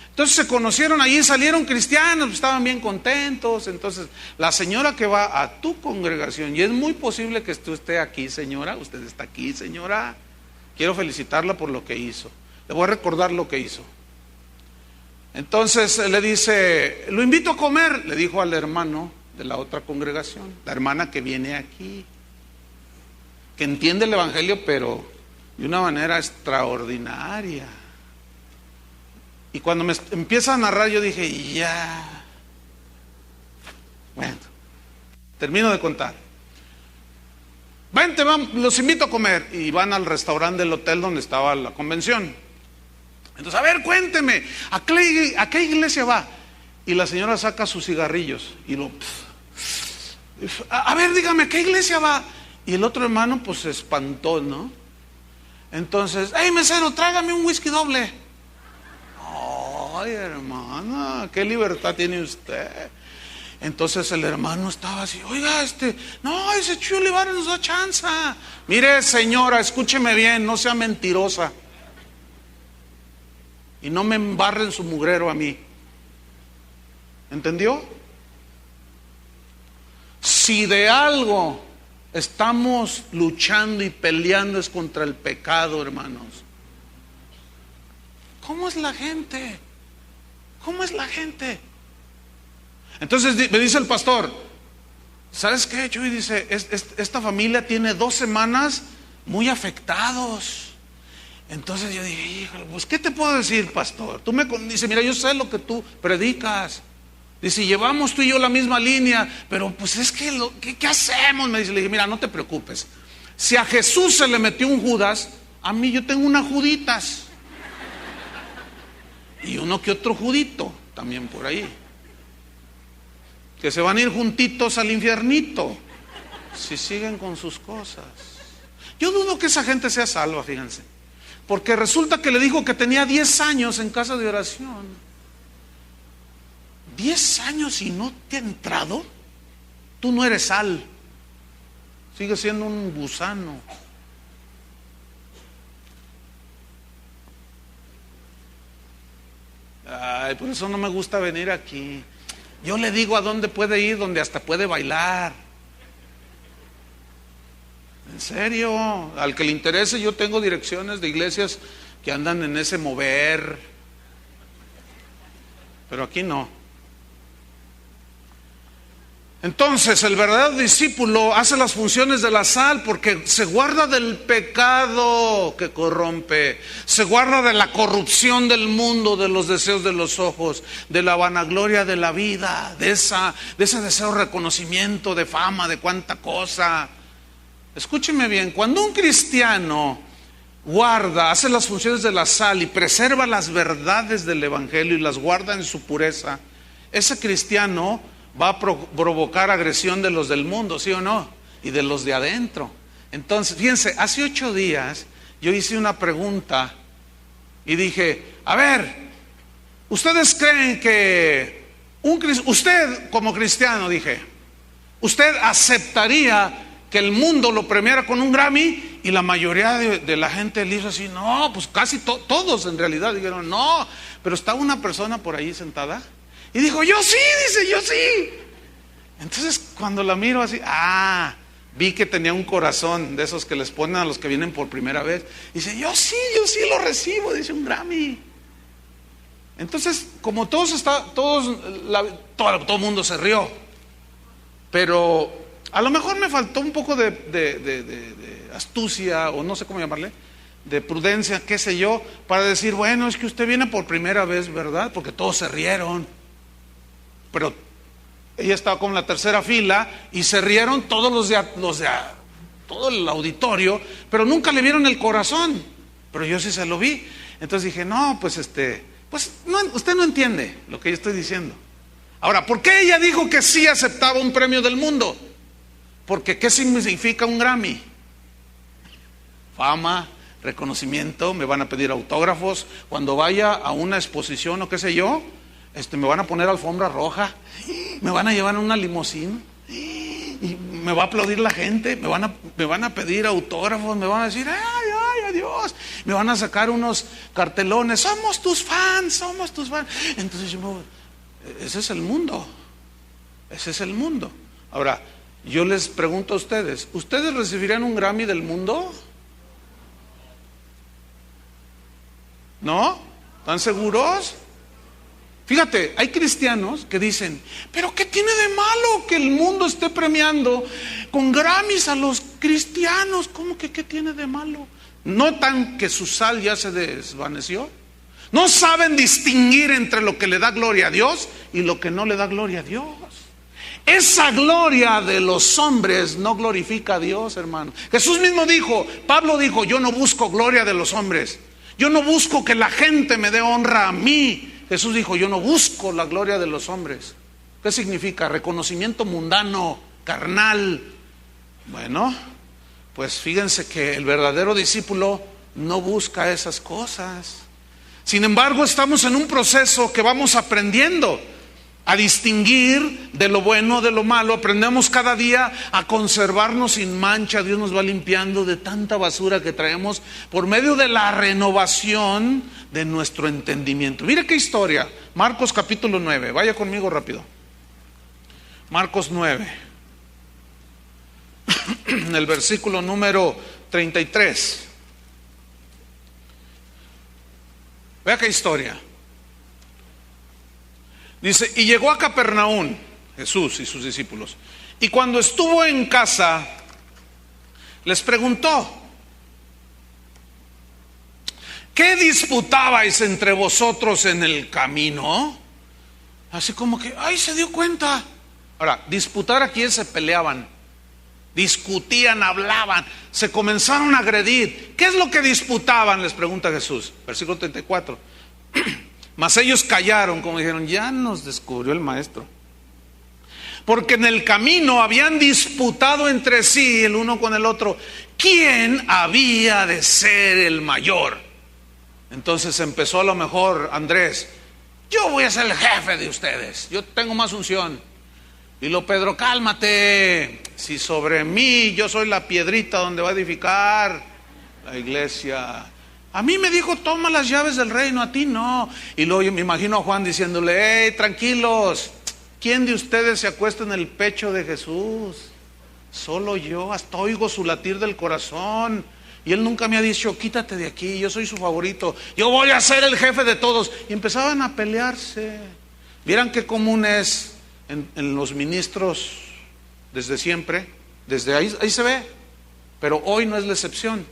Entonces se conocieron allí, salieron cristianos, estaban bien contentos. Entonces la señora que va a tu congregación, y es muy posible que usted esté aquí, señora, usted está aquí, señora, quiero felicitarla por lo que hizo. Le voy a recordar lo que hizo. Entonces le dice, lo invito a comer, le dijo al hermano de la otra congregación, la hermana que viene aquí, que entiende el evangelio pero de una manera extraordinaria. Y cuando me empieza a narrar yo dije, ya. Bueno, termino de contar. Vente, los invito a comer. Y van al restaurante del hotel donde estaba la convención. Entonces, a ver, cuénteme, ¿a qué iglesia va? Y la señora saca sus cigarrillos y a ver, dígame, ¿a qué iglesia va? Y el otro hermano pues se espantó, ¿no? Entonces, hey mesero, tráigame un whisky doble. Ay, hermana, qué libertad tiene usted. Entonces el hermano estaba así, oiga, no, ese Chuy Olivares nos da chance. Mire, señora, escúcheme bien, no sea mentirosa. Y no me embarren su mugrero a mí. ¿Entendió? Si de algo estamos luchando y peleando es contra el pecado, hermanos. ¿Cómo es la gente? ¿Cómo es la gente? Entonces me dice el pastor, ¿sabes qué, Chuy? Dice, esta familia tiene 2 semanas muy afectados. Entonces yo dije, híjole, pues ¿qué te puedo decir, pastor? Dice, mira, yo sé lo que tú predicas. Dice, llevamos tú y yo la misma línea, pero pues es que, ¿qué hacemos? Me dice, le dije, mira, no te preocupes. Si a Jesús se le metió un Judas, a mí yo tengo unas Juditas. Y uno que otro Judito, también por ahí. Que se van a ir juntitos al infiernito, si siguen con sus cosas. Yo dudo que esa gente sea salva, fíjense. Porque resulta que le dijo que tenía 10 años en casa de oración. 10 años y no te ha entrado. Tú no eres sal. Sigues siendo un gusano. Ay, por eso no me gusta venir aquí. Yo le digo a dónde puede ir, donde hasta puede bailar. En serio, al que le interese, yo tengo direcciones de iglesias que andan en ese mover. Pero aquí no. Entonces, el verdadero discípulo hace las funciones de la sal porque se guarda del pecado que corrompe, se guarda de la corrupción del mundo, de los deseos de los ojos, de la vanagloria de la vida, de ese deseo de reconocimiento, de fama, de cuánta cosa. Escúcheme bien, cuando un cristiano hace las funciones de la sal y preserva las verdades del evangelio y las guarda en su pureza, ese cristiano va a provocar agresión de los del mundo, ¿sí o no? Y de los de adentro. Entonces, fíjense, hace 8 días yo hice una pregunta y dije, a ver, ¿ustedes creen que usted como cristiano, dije, usted aceptaría que el mundo lo premiara con un Grammy? Y la mayoría de la gente le hizo así, no, pues casi todos en realidad dijeron, no, pero está una persona por ahí sentada y dijo, yo sí, dice, yo sí. Entonces cuando la miro así, vi que tenía un corazón de esos que les ponen a los que vienen por primera vez. Dice, yo sí lo recibo, dice, un Grammy. Entonces, como todo el mundo se rió, pero a lo mejor me faltó un poco de astucia, o no sé cómo llamarle, de prudencia, qué sé yo, para decir, bueno, es que usted viene por primera vez, ¿verdad? Porque todos se rieron. Pero ella estaba con la tercera fila y se rieron todos todo el auditorio, pero nunca le vieron el corazón. Pero yo sí se lo vi. Entonces dije, no, pues no, usted no entiende lo que yo estoy diciendo. Ahora, ¿por qué ella dijo que sí aceptaba un premio del mundo? Porque ¿qué significa un Grammy? Fama, reconocimiento, me van a pedir autógrafos. Cuando vaya a una exposición o qué sé yo, me van a poner alfombra roja, me van a llevar en una limusina y me va a aplaudir la gente, me van a pedir autógrafos, me van a decir, ay, adiós, me van a sacar unos cartelones, somos tus fans. Entonces ese es el mundo. Ahora, yo les pregunto a ustedes, ¿ustedes recibirían un Grammy del mundo? ¿No? ¿Están seguros? Fíjate, hay cristianos que dicen, pero ¿qué tiene de malo que el mundo esté premiando con Grammys a los cristianos? ¿Cómo que qué tiene de malo? ¿Notan que su sal ya se desvaneció? ¿No saben distinguir entre lo que le da gloria a Dios y lo que no le da gloria a Dios? Esa gloria de los hombres no glorifica a Dios, hermano. Jesús mismo dijo, Pablo dijo, yo no busco gloria de los hombres, yo no busco que la gente me dé honra a mí. Jesús dijo, yo no busco la gloria de los hombres. ¿Qué significa? Reconocimiento mundano, carnal. Bueno, pues fíjense que el verdadero discípulo no busca esas cosas. Sin embargo, estamos en un proceso que vamos aprendiendo. a distinguir de lo bueno de lo malo. Aprendemos cada día a conservarnos sin mancha. Dios nos va limpiando de tanta basura que traemos por medio de la renovación de nuestro entendimiento. Mire qué historia. Marcos capítulo 9. Vaya conmigo rápido. Marcos 9. En el versículo número 33. Vea qué historia. Dice, y llegó a Capernaum, Jesús y sus discípulos, y cuando estuvo en casa, les preguntó, ¿qué disputabais entre vosotros en el camino? Así como que, ay, se dio cuenta. Ahora, disputar aquí es se peleaban, discutían, hablaban, se comenzaron a agredir. ¿Qué es lo que disputaban? Les pregunta Jesús, versículo 34. Mas ellos callaron, como dijeron, ya nos descubrió el maestro. Porque en el camino habían disputado entre sí el uno con el otro, ¿quién había de ser el mayor? Entonces empezó a lo mejor Andrés, yo voy a ser el jefe de ustedes, yo tengo más unción. Y lo Pedro, cálmate, si sobre mí yo soy la piedrita donde va a edificar la iglesia. A mí me dijo, toma las llaves del reino, a ti no. Y luego yo me imagino a Juan diciéndole, hey, tranquilos, ¿quién de ustedes se acuesta en el pecho de Jesús? Solo yo, hasta oigo su latir del corazón. Y él nunca me ha dicho, quítate de aquí, yo soy su favorito, yo voy a ser el jefe de todos. Y empezaban a pelearse. Vieran qué común es en los ministros desde siempre, desde ahí se ve, pero hoy no es la excepción.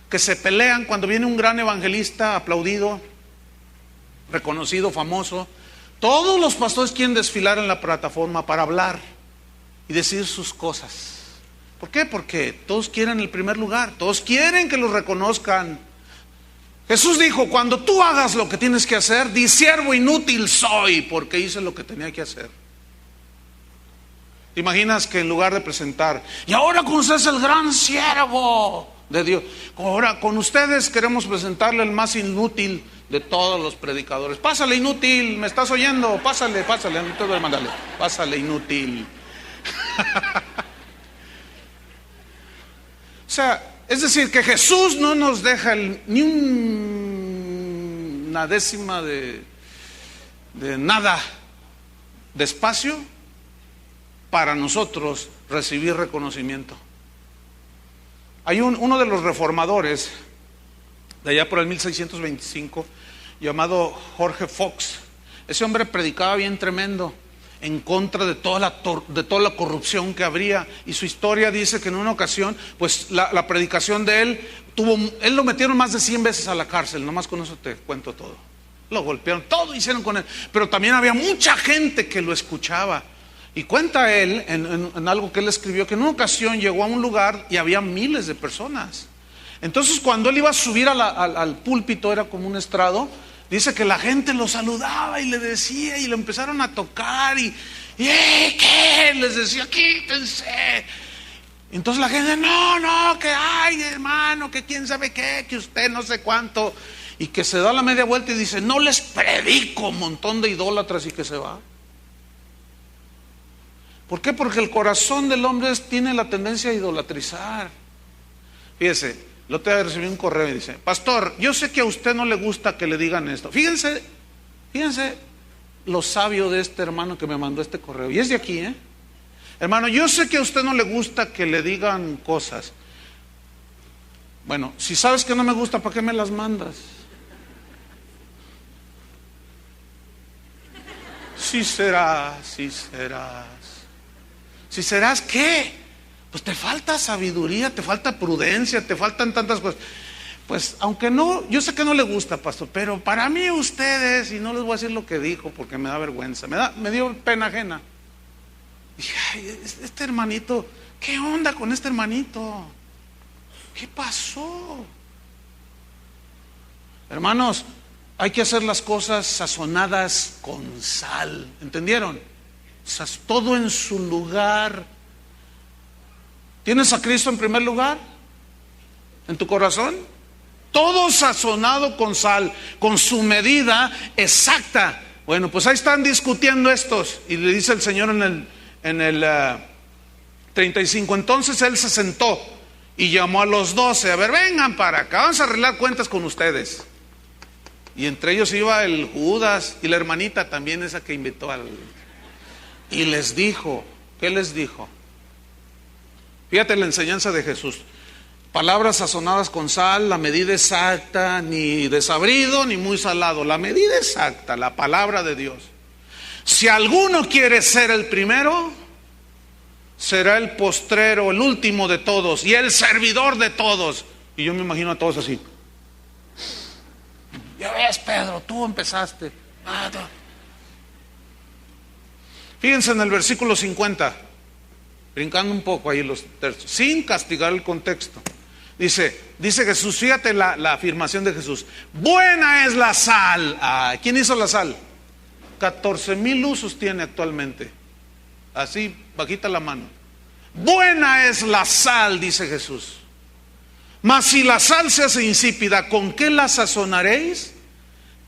Que se pelean cuando viene un gran evangelista aplaudido, reconocido, famoso. Todos los pastores quieren desfilar en la plataforma para hablar y decir sus cosas. ¿Por qué? Porque todos quieren el primer lugar, todos quieren que los reconozcan. Jesús dijo, cuando tú hagas lo que tienes que hacer, di siervo inútil soy, porque hice lo que tenía que hacer. ¿Te imaginas que en lugar de presentar, y ahora con usted es el gran siervo de Dios, ahora con ustedes queremos presentarle el más inútil de todos los predicadores? Pásale, inútil, ¿me estás oyendo? Pásale, no te voy a mandarle. Pásale, inútil. O sea, es decir, que Jesús no nos deja ni una décima de nada de espacio para nosotros recibir reconocimiento. Hay uno de los reformadores de allá por el 1625 llamado Jorge Fox. Ese hombre predicaba bien tremendo en contra de toda la corrupción que habría, y su historia dice que en una ocasión, pues la predicación de él lo metieron más de 100 veces a la cárcel. Nomás con eso te cuento todo. Lo golpearon, todo hicieron con él, pero también había mucha gente que lo escuchaba. Y cuenta él en algo que él escribió, que en una ocasión llegó a un lugar y había miles de personas. Entonces cuando él iba a subir al púlpito, era como un estrado, dice que la gente lo saludaba y le decía, y lo empezaron a tocar y ¿qué? Les decía, quítense. Entonces la gente, no, que ay, hermano, que quién sabe qué, que usted no sé cuánto. Y que se da la media vuelta y dice, no les predico, un montón de idólatras, y que se va. ¿Por qué? Porque el corazón del hombre tiene la tendencia a idolatrizar. Fíjese, lo te recibí un correo y dice, pastor, yo sé que a usted no le gusta que le digan esto. Fíjense lo sabio de este hermano que me mandó este correo. Y es de aquí, hermano, yo sé que a usted no le gusta que le digan cosas. Bueno, si sabes que no me gusta, ¿para qué me las mandas? Sí serás. Si serás, ¿qué? Pues te falta sabiduría, te falta prudencia, te faltan tantas cosas. Pues aunque no, yo sé que no le gusta, pastor, pero para mí ustedes, y no les voy a decir lo que dijo porque me da vergüenza, me dio pena ajena. Dije, ay, este hermanito, ¿qué onda con este hermanito? ¿Qué pasó? Hermanos, hay que hacer las cosas sazonadas con sal, ¿entendieron? Todo en su lugar. ¿Tienes a Cristo en primer lugar en tu corazón? Todo sazonado con sal, con su medida exacta. Bueno, pues ahí están discutiendo estos. Y le dice el Señor en el 35, entonces Él se sentó y llamó a los 12. A ver, vengan para acá, vamos a arreglar cuentas con ustedes. Y entre ellos iba el Judas y la hermanita también, esa que invitó al... Y les dijo, ¿qué les dijo? Fíjate la enseñanza de Jesús. Palabras sazonadas con sal, la medida exacta, ni desabrido ni muy salado, la medida exacta, la palabra de Dios. Si alguno quiere ser el primero, será el postrero, el último de todos y el servidor de todos. Y yo me imagino a todos así. Ya ves, Pedro, tú empezaste. Fíjense en el versículo 50, brincando un poco ahí los tercios, sin castigar el contexto. Dice Jesús, fíjate la afirmación de Jesús. Buena es la sal. ¿Quién hizo la sal? 14,000 usos tiene actualmente. Así, bajita la mano. Buena es la sal, dice Jesús. Mas si la sal se hace insípida, ¿con qué la sazonaréis?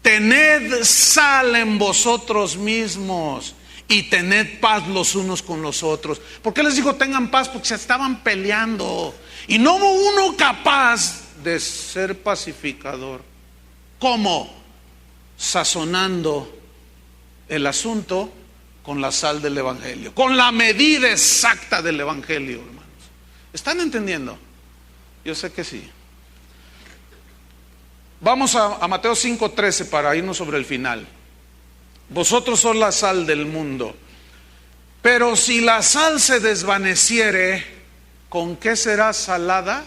Tened sal en vosotros mismos y tened paz los unos con los otros. ¿Por qué les digo tengan paz? Porque se estaban peleando y no hubo uno capaz de ser pacificador. ¿Cómo? Sazonando el asunto con la sal del evangelio, con la medida exacta del evangelio, hermanos. ¿Están entendiendo? Yo sé que sí. Vamos a Mateo 5:13 para irnos sobre el final. Vosotros sois la sal del mundo. Pero si la sal se desvaneciere, ¿con qué será salada?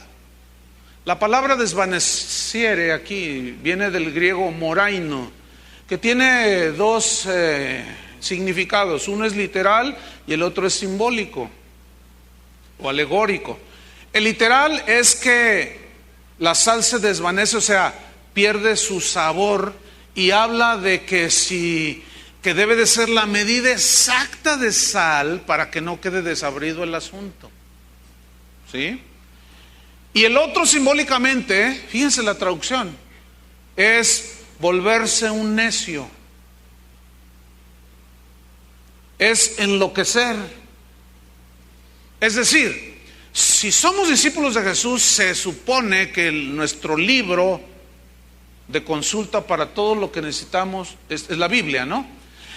La palabra desvaneciere aquí viene del griego moraino, que tiene dos significados. Uno es literal y el otro es simbólico o alegórico. El literal es que la sal se desvanece, o sea, pierde su sabor, y habla de que debe de ser la medida exacta de sal para que no quede desabrido el asunto. ¿Sí? Y el otro simbólicamente, fíjense la traducción, es volverse un necio, es enloquecer. Es decir, si somos discípulos de Jesús, se supone que nuestro libro de consulta para todo lo que necesitamos es la Biblia, ¿no?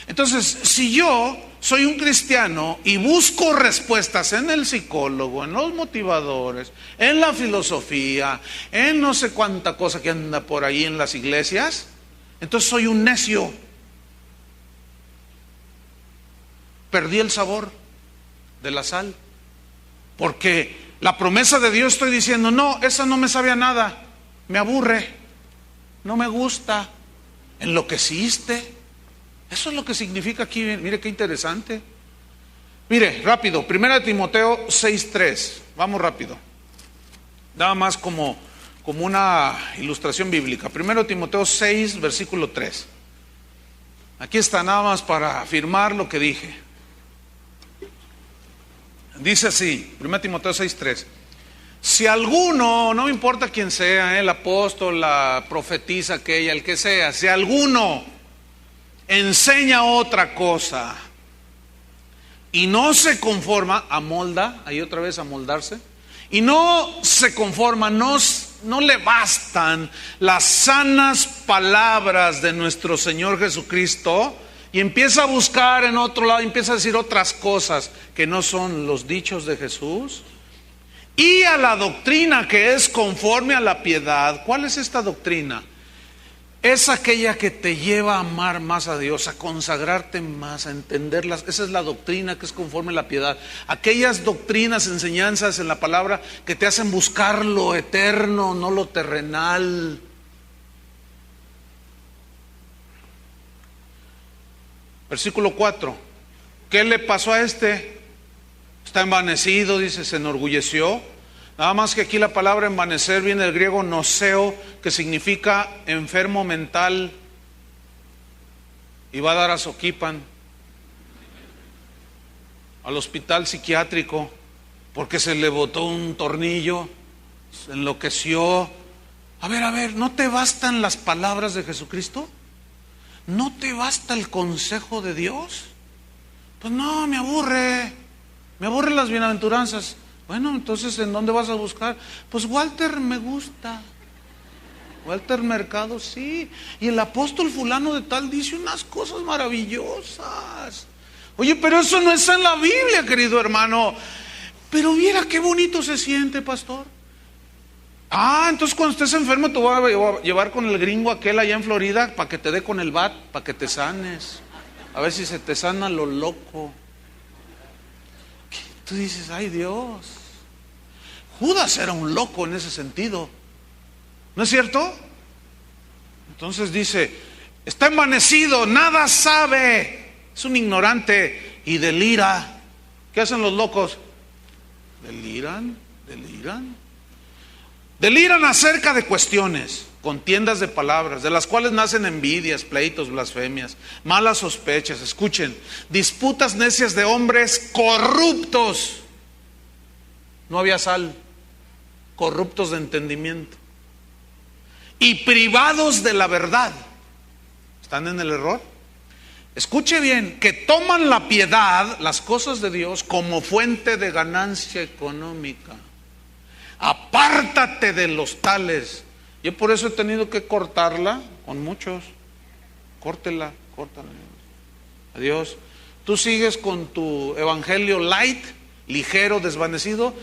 Entonces, si yo soy un cristiano y busco respuestas en el psicólogo, en los motivadores, en la filosofía, en no sé cuánta cosa que anda por ahí en las iglesias, entonces soy un necio. Perdí el sabor de la sal. Porque la promesa de Dios, estoy diciendo, no, esa no me sabe a nada, me aburre, no me gusta, enloqueciste. Eso es lo que significa aquí. Mire qué interesante. Mire, rápido, 1 Timoteo 6:3, vamos rápido, nada más como una ilustración bíblica. 1 Timoteo 6, versículo 3. Aquí está, nada más para afirmar lo que dije. Dice así, 1 Timoteo 6:3. Si alguno, no me importa quién sea, el apóstol, la profetisa, aquella, el que sea, si alguno enseña otra cosa y no se conforma, amolda, ahí otra vez amoldarse, y no se conforma, no le bastan las sanas palabras de nuestro Señor Jesucristo, y empieza a buscar en otro lado, empieza a decir otras cosas que no son los dichos de Jesús, y a la doctrina que es conforme a la piedad. ¿Cuál es esta doctrina? Es aquella que te lleva a amar más a Dios, a consagrarte más, a entenderlas. Esa es la doctrina que es conforme a la piedad. Aquellas doctrinas, enseñanzas en la palabra que te hacen buscar lo eterno, no lo terrenal. Versículo 4. ¿Qué le pasó a este? Está envanecido, dice, se enorgulleció. Nada más que aquí la palabra envanecer viene del griego noseo, que significa enfermo mental, y va a dar a Soquipan, al hospital psiquiátrico, porque se le botó un tornillo, se enloqueció. A ver, ¿no te bastan las palabras de Jesucristo? ¿No te basta el consejo de Dios? Pues no, me aburren las bienaventuranzas. Bueno, entonces ¿en dónde vas a buscar? Pues Walter me gusta, Walter Mercado, sí, y el apóstol fulano de tal dice unas cosas maravillosas. Oye, pero eso no está en la Biblia, querido hermano. Pero viera qué bonito se siente, pastor. Entonces cuando estés enfermo te voy a llevar con el gringo aquel allá en Florida para que te dé con el bat, para que te sanes. A ver si se te sana lo loco. Tú dices, ay Dios. Judas era un loco en ese sentido. ¿No es cierto? Entonces dice, está envanecido, nada sabe. Es un ignorante y delira. ¿Qué hacen los locos? Deliran. Deliran acerca de cuestiones, contiendas de palabras, de las cuales nacen envidias, pleitos, blasfemias, malas sospechas. Escuchen, disputas necias de hombres corruptos. No había sal. Corruptos de entendimiento. Y privados de la verdad. ¿Están en el error? Escuche bien, que toman la piedad, las cosas de Dios, como fuente de ganancia económica. Apártate de los tales. Yo por eso he tenido que cortarla con muchos. Córtala. Adiós. Tú sigues con tu evangelio light, ligero, desvanecido.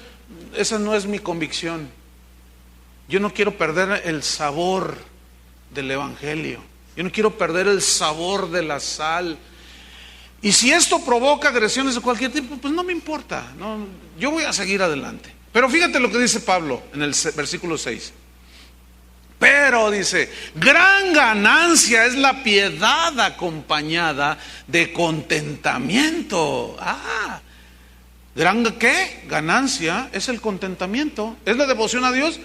Esa no es mi convicción. Yo no quiero perder el sabor del evangelio. Yo no quiero perder el sabor de la sal. Y si esto provoca agresiones de cualquier tipo, pues no me importa. No, yo voy a seguir adelante. Pero fíjate lo que dice Pablo en el versículo 6. Pero dice, gran ganancia es la piedad acompañada de contentamiento. ¿Gran qué? Ganancia es el contentamiento. Es la devoción a Dios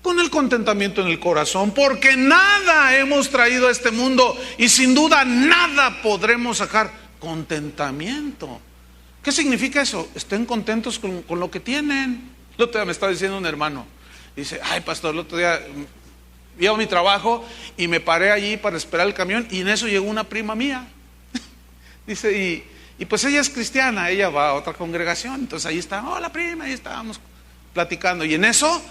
con el contentamiento en el corazón. Porque nada hemos traído a este mundo y sin duda nada podremos sacar. Contentamiento. ¿Qué significa eso? Estén contentos con lo que tienen. El otro día me estaba diciendo un hermano. Dice, ay pastor, el otro día iba a mi trabajo y me paré allí para esperar el camión y en eso llegó una prima mía. Dice, y pues ella es cristiana, ella va a otra congregación. Entonces ahí está, hola prima, ahí estábamos platicando. Y en eso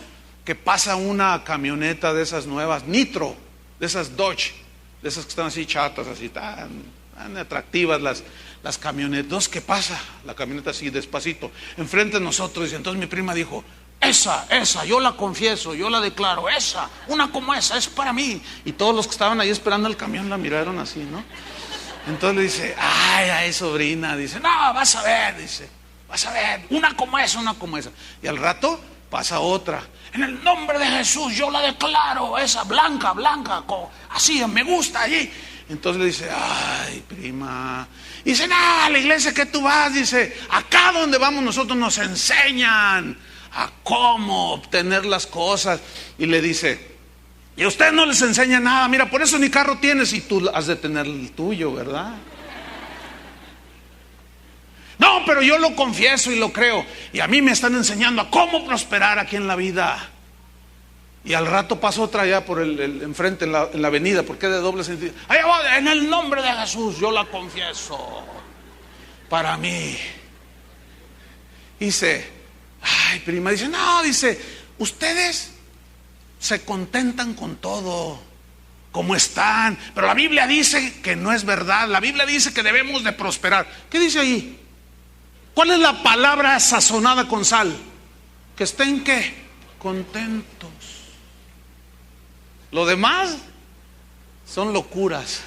que pasa una camioneta de esas nuevas, Nitro, de esas Dodge, de esas que están así chatas, así tan atractivas las camionetas. ¿Qué pasa? La camioneta así despacito, enfrente de nosotros. Y entonces mi prima dijo, esa, yo la confieso, yo la declaro, esa, una como esa, es para mí. Y todos los que estaban ahí esperando el camión la miraron así, ¿no? Entonces le dice, ay, sobrina, dice, no, vas a ver, una como esa. Y al rato pasa otra. En el nombre de Jesús yo la declaro, esa blanca, así, me gusta allí. Entonces le dice, ay, prima. Dice, no, a la iglesia que tú vas, dice, acá donde vamos nosotros nos enseñan a cómo obtener las cosas. Y le dice, y a usted no les enseña nada, mira, por eso ni carro tienes y tú has de tener el tuyo, ¿verdad? No, pero yo lo confieso y lo creo. Y a mí me están enseñando a cómo prosperar aquí en la vida. Y al rato pasó otra allá por el enfrente en la avenida, porque es de doble sentido. Allá va, en el nombre de Jesús yo la confieso para mí. Dice, ay prima, dice, no, dice, ustedes se contentan con todo como están, pero la Biblia dice que no es verdad. La Biblia dice que debemos de prosperar. ¿Qué dice ahí? ¿Cuál es la palabra sazonada con sal? Que estén ¿qué? Contentos. Lo demás son locuras.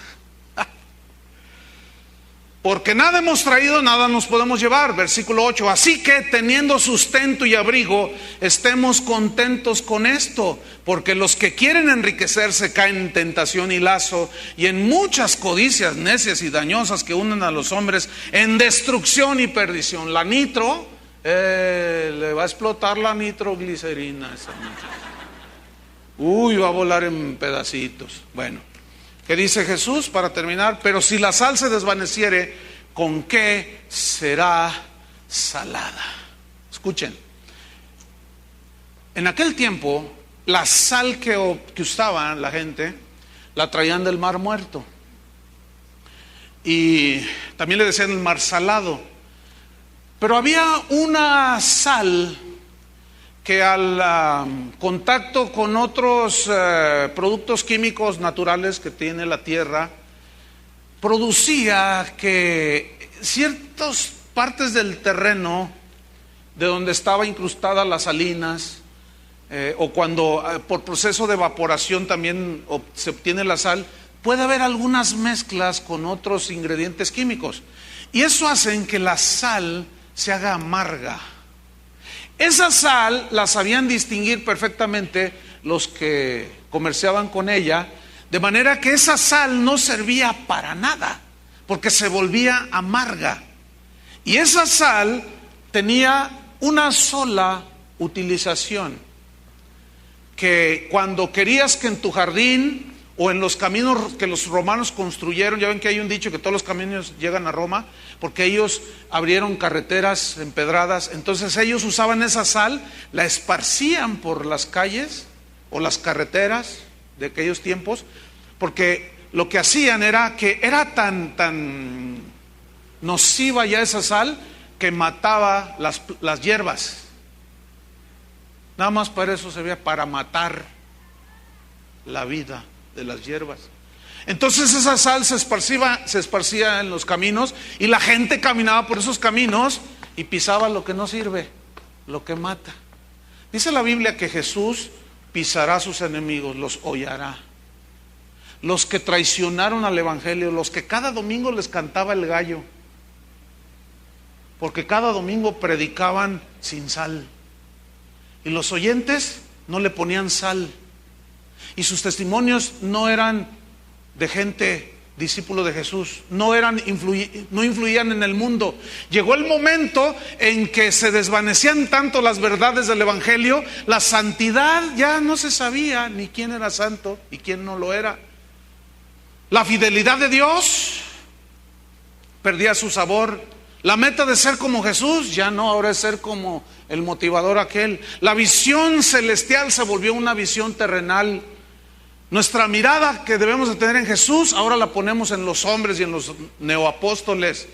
Porque nada hemos traído, nada nos podemos llevar. Versículo 8. Así que teniendo sustento y abrigo, estemos contentos con esto. Porque los que quieren enriquecerse caen en tentación y lazo y en muchas codicias necias y dañosas que hunden a los hombres en destrucción y perdición. La nitro, le va a explotar la nitroglicerina a esa muchacha. Va a volar en pedacitos. Bueno, ¿qué dice Jesús para terminar? Pero si la sal se desvaneciere, ¿con qué será salada? Escuchen, en aquel tiempo la sal que usaban la gente la traían del Mar Muerto. y también le decían el mar salado. Pero había una sal que al contacto con otros productos químicos naturales que tiene la tierra, producía que ciertas partes del terreno de donde estaba incrustada las salinas, o cuando por proceso de evaporación también se obtiene la sal, puede haber algunas mezclas con otros ingredientes químicos, y eso hace que la sal se haga amarga. Esa sal la sabían distinguir perfectamente los que comerciaban con ella, de manera que esa sal no servía para nada, porque se volvía amarga. Y esa sal tenía una sola utilización, que cuando querías que en tu jardín o en los caminos que los romanos construyeron, ya ven que hay un dicho que todos los caminos llegan a Roma, porque ellos abrieron carreteras empedradas, entonces ellos usaban esa sal, la esparcían por las calles o las carreteras de aquellos tiempos, porque lo que hacían era que era tan nociva ya esa sal que mataba las hierbas. Nada más para eso servía, para matar la vida de las hierbas. Entonces esa sal se esparcía en los caminos, y la gente caminaba por esos caminos y pisaba lo que no sirve, lo que mata. Dice la Biblia que Jesús pisará a sus enemigos, los hollará. Los que traicionaron al evangelio, los que cada domingo les cantaba el gallo, porque cada domingo predicaban sin sal, y los oyentes no le ponían sal, y sus testimonios no eran de gente discípulo de Jesús, no influían en el mundo. Llegó el momento en que se desvanecían tanto las verdades del evangelio, la santidad ya no se sabía ni quién era santo y quién no lo era. La fidelidad de Dios perdía su sabor. La meta de ser como Jesús ya no, ahora es ser como el motivador aquel. La visión celestial se volvió una visión terrenal. Nuestra mirada que debemos de tener en Jesús, ahora la ponemos en los hombres y en los neoapóstoles.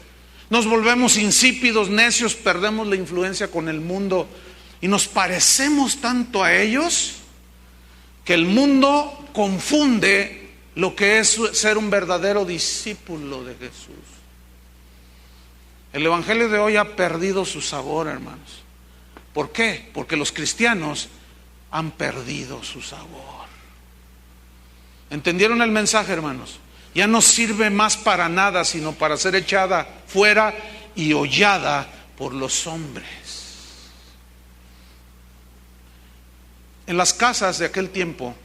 Nos volvemos insípidos, necios, perdemos la influencia con el mundo y nos parecemos tanto a ellos que el mundo confunde lo que es ser un verdadero discípulo de Jesús. El evangelio de hoy ha perdido su sabor, hermanos. ¿Por qué? Porque los cristianos han perdido su sabor. ¿Entendieron el mensaje, hermanos? Ya no sirve más para nada, sino para ser echada fuera y hollada por los hombres. En las casas de aquel tiempo,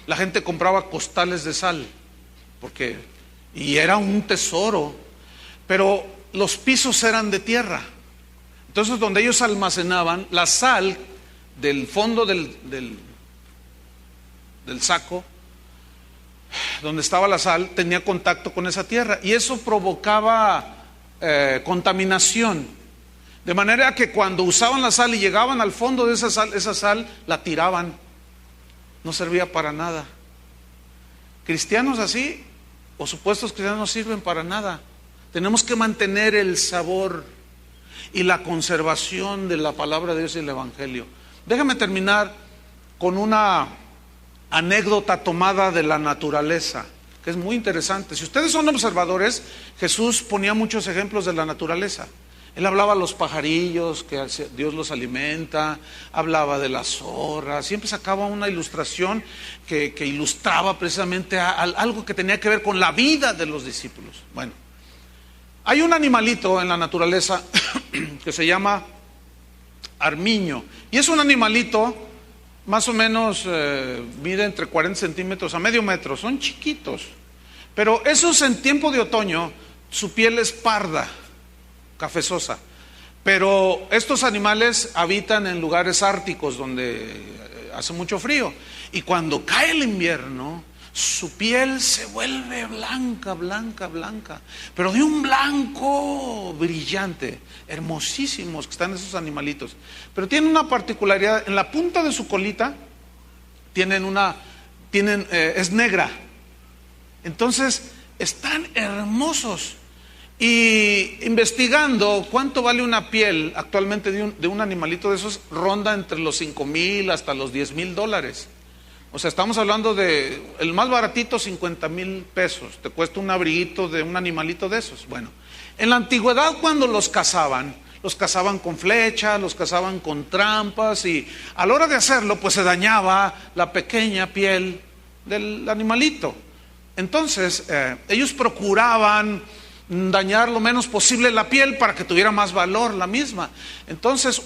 la gente compraba costales de sal, y era un tesoro, pero los pisos eran de tierra. Entonces, donde ellos almacenaban la sal del fondo del saco, donde estaba la sal, tenía contacto con esa tierra, y eso provocaba contaminación, de manera que cuando usaban la sal y llegaban al fondo de esa sal la tiraban, no servía para nada. Cristianos así, o supuestos cristianos, no sirven para nada. Tenemos que mantener el sabor y la conservación de la palabra de Dios y el evangelio. Déjame terminar con una anécdota tomada de la naturaleza, que es muy interesante. Si ustedes son observadores, Jesús ponía muchos ejemplos de la naturaleza. Él hablaba de los pajarillos, que Dios los alimenta, hablaba de las zorras, siempre sacaba una ilustración que ilustraba precisamente algo que tenía que ver con la vida de los discípulos. Bueno, hay un animalito en la naturaleza que se llama armiño, y es un animalito más o menos mide entre 40 centímetros a medio metro, son chiquitos, pero esos en tiempo de otoño su piel es parda, cafezosa, pero estos animales habitan en lugares árticos donde hace mucho frío, y cuando cae el invierno su piel se vuelve blanca, pero de un blanco brillante, hermosísimos que están esos animalitos. Pero tienen una particularidad, en la punta de su colita es negra. Entonces están hermosos, Y investigando cuánto vale una piel actualmente de un animalito de esos, ronda entre los 5,000 hasta los 10,000 dólares. O sea, estamos hablando de el más baratito, 50,000 pesos. Te cuesta un abriguito de un animalito de esos. Bueno, en la antigüedad, cuando los cazaban con flechas, los cazaban con trampas, y a la hora de hacerlo, pues se dañaba la pequeña piel del animalito. Entonces, ellos procuraban dañar lo menos posible la piel para que tuviera más valor la misma. Entonces,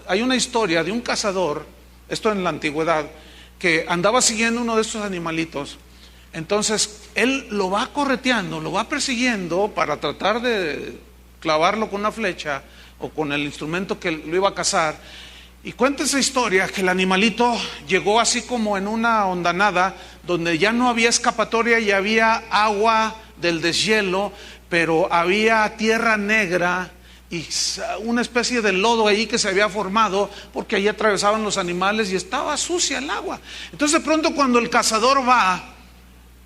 hay una historia de un cazador, esto en la antigüedad, que andaba siguiendo uno de estos animalitos. Entonces, él lo va correteando, lo va persiguiendo para tratar de clavarlo con una flecha o con el instrumento que lo iba a cazar. Y cuenta esa historia que el animalito llegó así como en una hondanada donde ya no había escapatoria y había agua del deshielo, pero había tierra negra y una especie de lodo ahí que se había formado porque ahí atravesaban los animales y estaba sucia el agua. Entonces de pronto, cuando el cazador va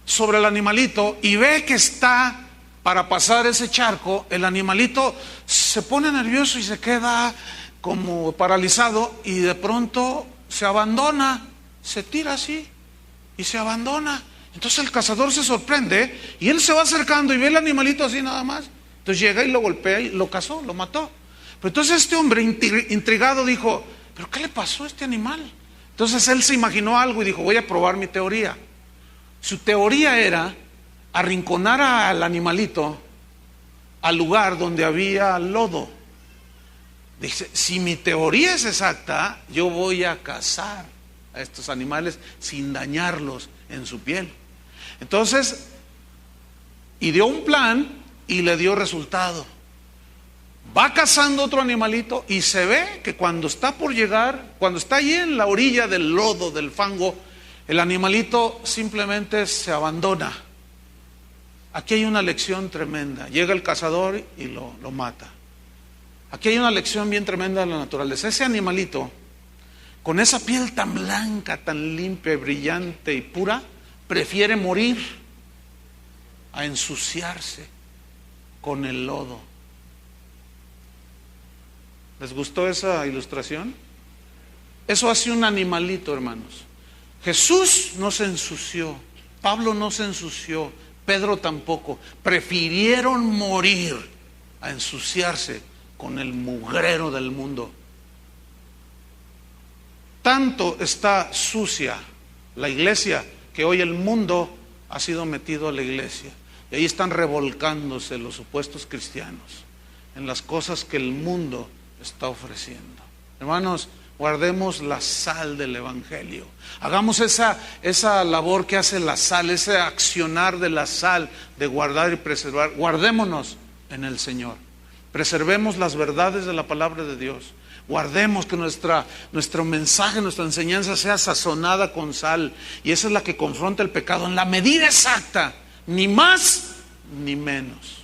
sobre el animalito y ve que está para pasar ese charco, el animalito se pone nervioso y se queda como paralizado, y de pronto se abandona, se tira así y se abandona. Entonces el cazador se sorprende y él se va acercando y ve el animalito así nada más. Entonces llega y lo golpea y lo cazó, lo mató. Pero entonces este hombre intrigado dijo: ¿pero qué le pasó a este animal? Entonces él se imaginó algo y dijo: voy a probar mi teoría. Su teoría era arrinconar al animalito al lugar donde había lodo. Dice: si mi teoría es exacta, yo voy a cazar a estos animales sin dañarlos en su piel. Entonces, y dio un plan y le dio resultado. Va cazando otro animalito y se ve que cuando está por llegar, cuando está allí en la orilla del lodo, del fango, el animalito simplemente se abandona. Aquí hay una lección tremenda. Llega el cazador y lo mata. Aquí hay una lección bien tremenda de la naturaleza. Ese animalito, con esa piel tan blanca, tan limpia, brillante y pura, prefiere morir a ensuciarse con el lodo. ¿Les gustó esa ilustración? Eso hace un animalito, hermanos. Jesús no se ensució, Pablo no se ensució, Pedro tampoco. Prefirieron morir a ensuciarse con el mugrero del mundo. Tanto está sucia la iglesia que hoy el mundo ha sido metido a la iglesia, y ahí están revolcándose los supuestos cristianos en las cosas que el mundo está ofreciendo. Hermanos, guardemos la sal del evangelio. Hagamos esa labor que hace la sal, ese accionar de la sal, de guardar y preservar. Guardémonos en el Señor. Preservemos las verdades de la palabra de Dios. Guardemos que nuestro mensaje, nuestra enseñanza sea sazonada con sal, y esa es la que confronta el pecado en la medida exacta, ni más ni menos,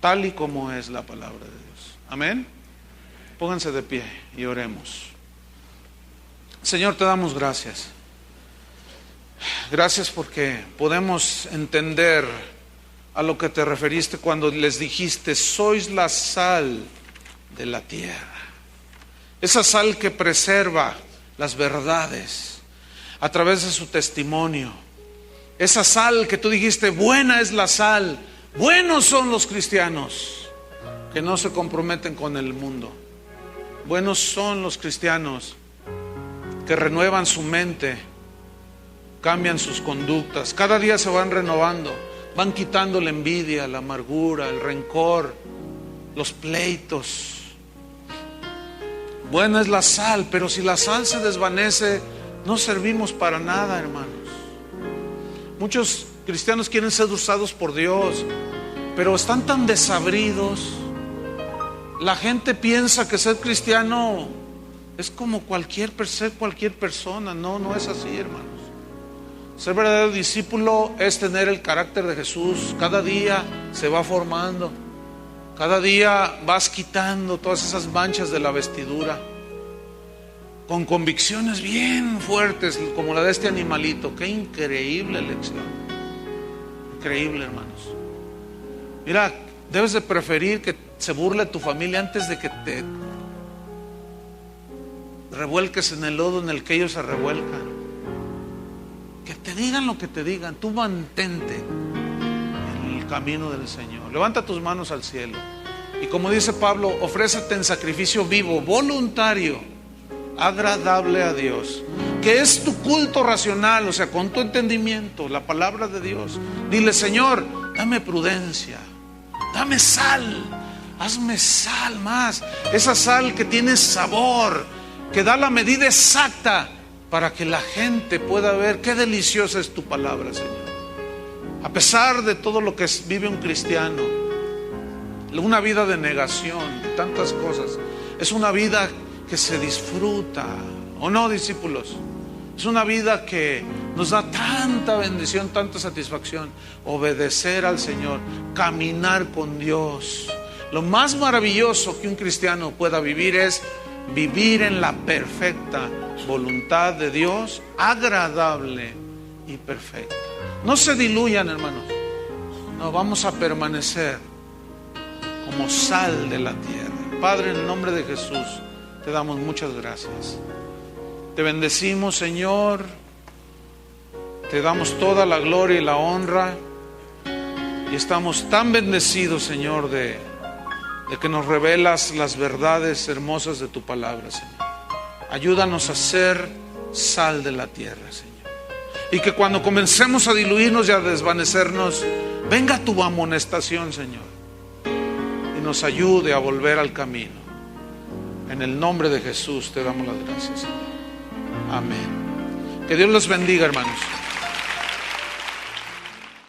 tal y como es la palabra de Dios. Amén. Pónganse de pie y oremos. Señor, te damos gracias. Gracias porque podemos entender a lo que te referiste cuando les dijiste: sois la sal de la tierra. Esa sal que preserva las verdades a través de su testimonio. Esa sal que tú dijiste: buena es la sal. Buenos son los cristianos que no se comprometen con el mundo. Buenos son los cristianos que renuevan su mente, cambian sus conductas. Cada día se van renovando, van quitando la envidia, la amargura, el rencor, los pleitos. Buena es la sal, pero si la sal se desvanece, no servimos para nada, hermanos. Muchos cristianos quieren ser usados por Dios, pero están tan desabridos. La gente piensa que ser cristiano es como ser cualquier persona. No es así, hermanos. Ser verdadero discípulo es tener el carácter de Jesús. Cada día se va formando. Cada día vas quitando todas esas manchas de la vestidura, con convicciones bien fuertes, como la de este animalito. Qué increíble lección. Increíble, hermanos. Mira, Debes de preferir que se burle tu familia antes de que te revuelques en el lodo en el que ellos se revuelcan. Que te digan lo que te digan, tú mantente en el camino del Señor. Levanta tus manos al cielo y, como dice Pablo, ofrécete en sacrificio vivo, voluntario, agradable a Dios, que es tu culto racional, o sea, con tu entendimiento, la palabra de Dios. Dile: Señor, dame prudencia, dame sal, hazme sal más, esa sal que tiene sabor, que da la medida exacta para que la gente pueda ver qué deliciosa es tu palabra, Señor. A pesar de todo lo que vive un cristiano, una vida de negación, de tantas cosas, es una vida que se disfruta, ¿o no, discípulos? Es una vida que nos da tanta bendición, tanta satisfacción. Obedecer al Señor, caminar con Dios. Lo más maravilloso que un cristiano pueda vivir es vivir en la perfecta voluntad de Dios, agradable y perfecta. No se diluyan, hermanos. No, vamos a permanecer como sal de la tierra. Padre, en el nombre de Jesús, te damos muchas gracias. Te bendecimos, Señor. Te damos toda la gloria y la honra. Y estamos tan bendecidos, Señor, de que nos revelas las verdades hermosas de tu palabra, Señor. Ayúdanos a ser sal de la tierra, Señor. Y que cuando comencemos a diluirnos y a desvanecernos, venga tu amonestación, Señor, y nos ayude a volver al camino. En el nombre de Jesús te damos las gracias, Señor. Amén. Que Dios los bendiga, hermanos.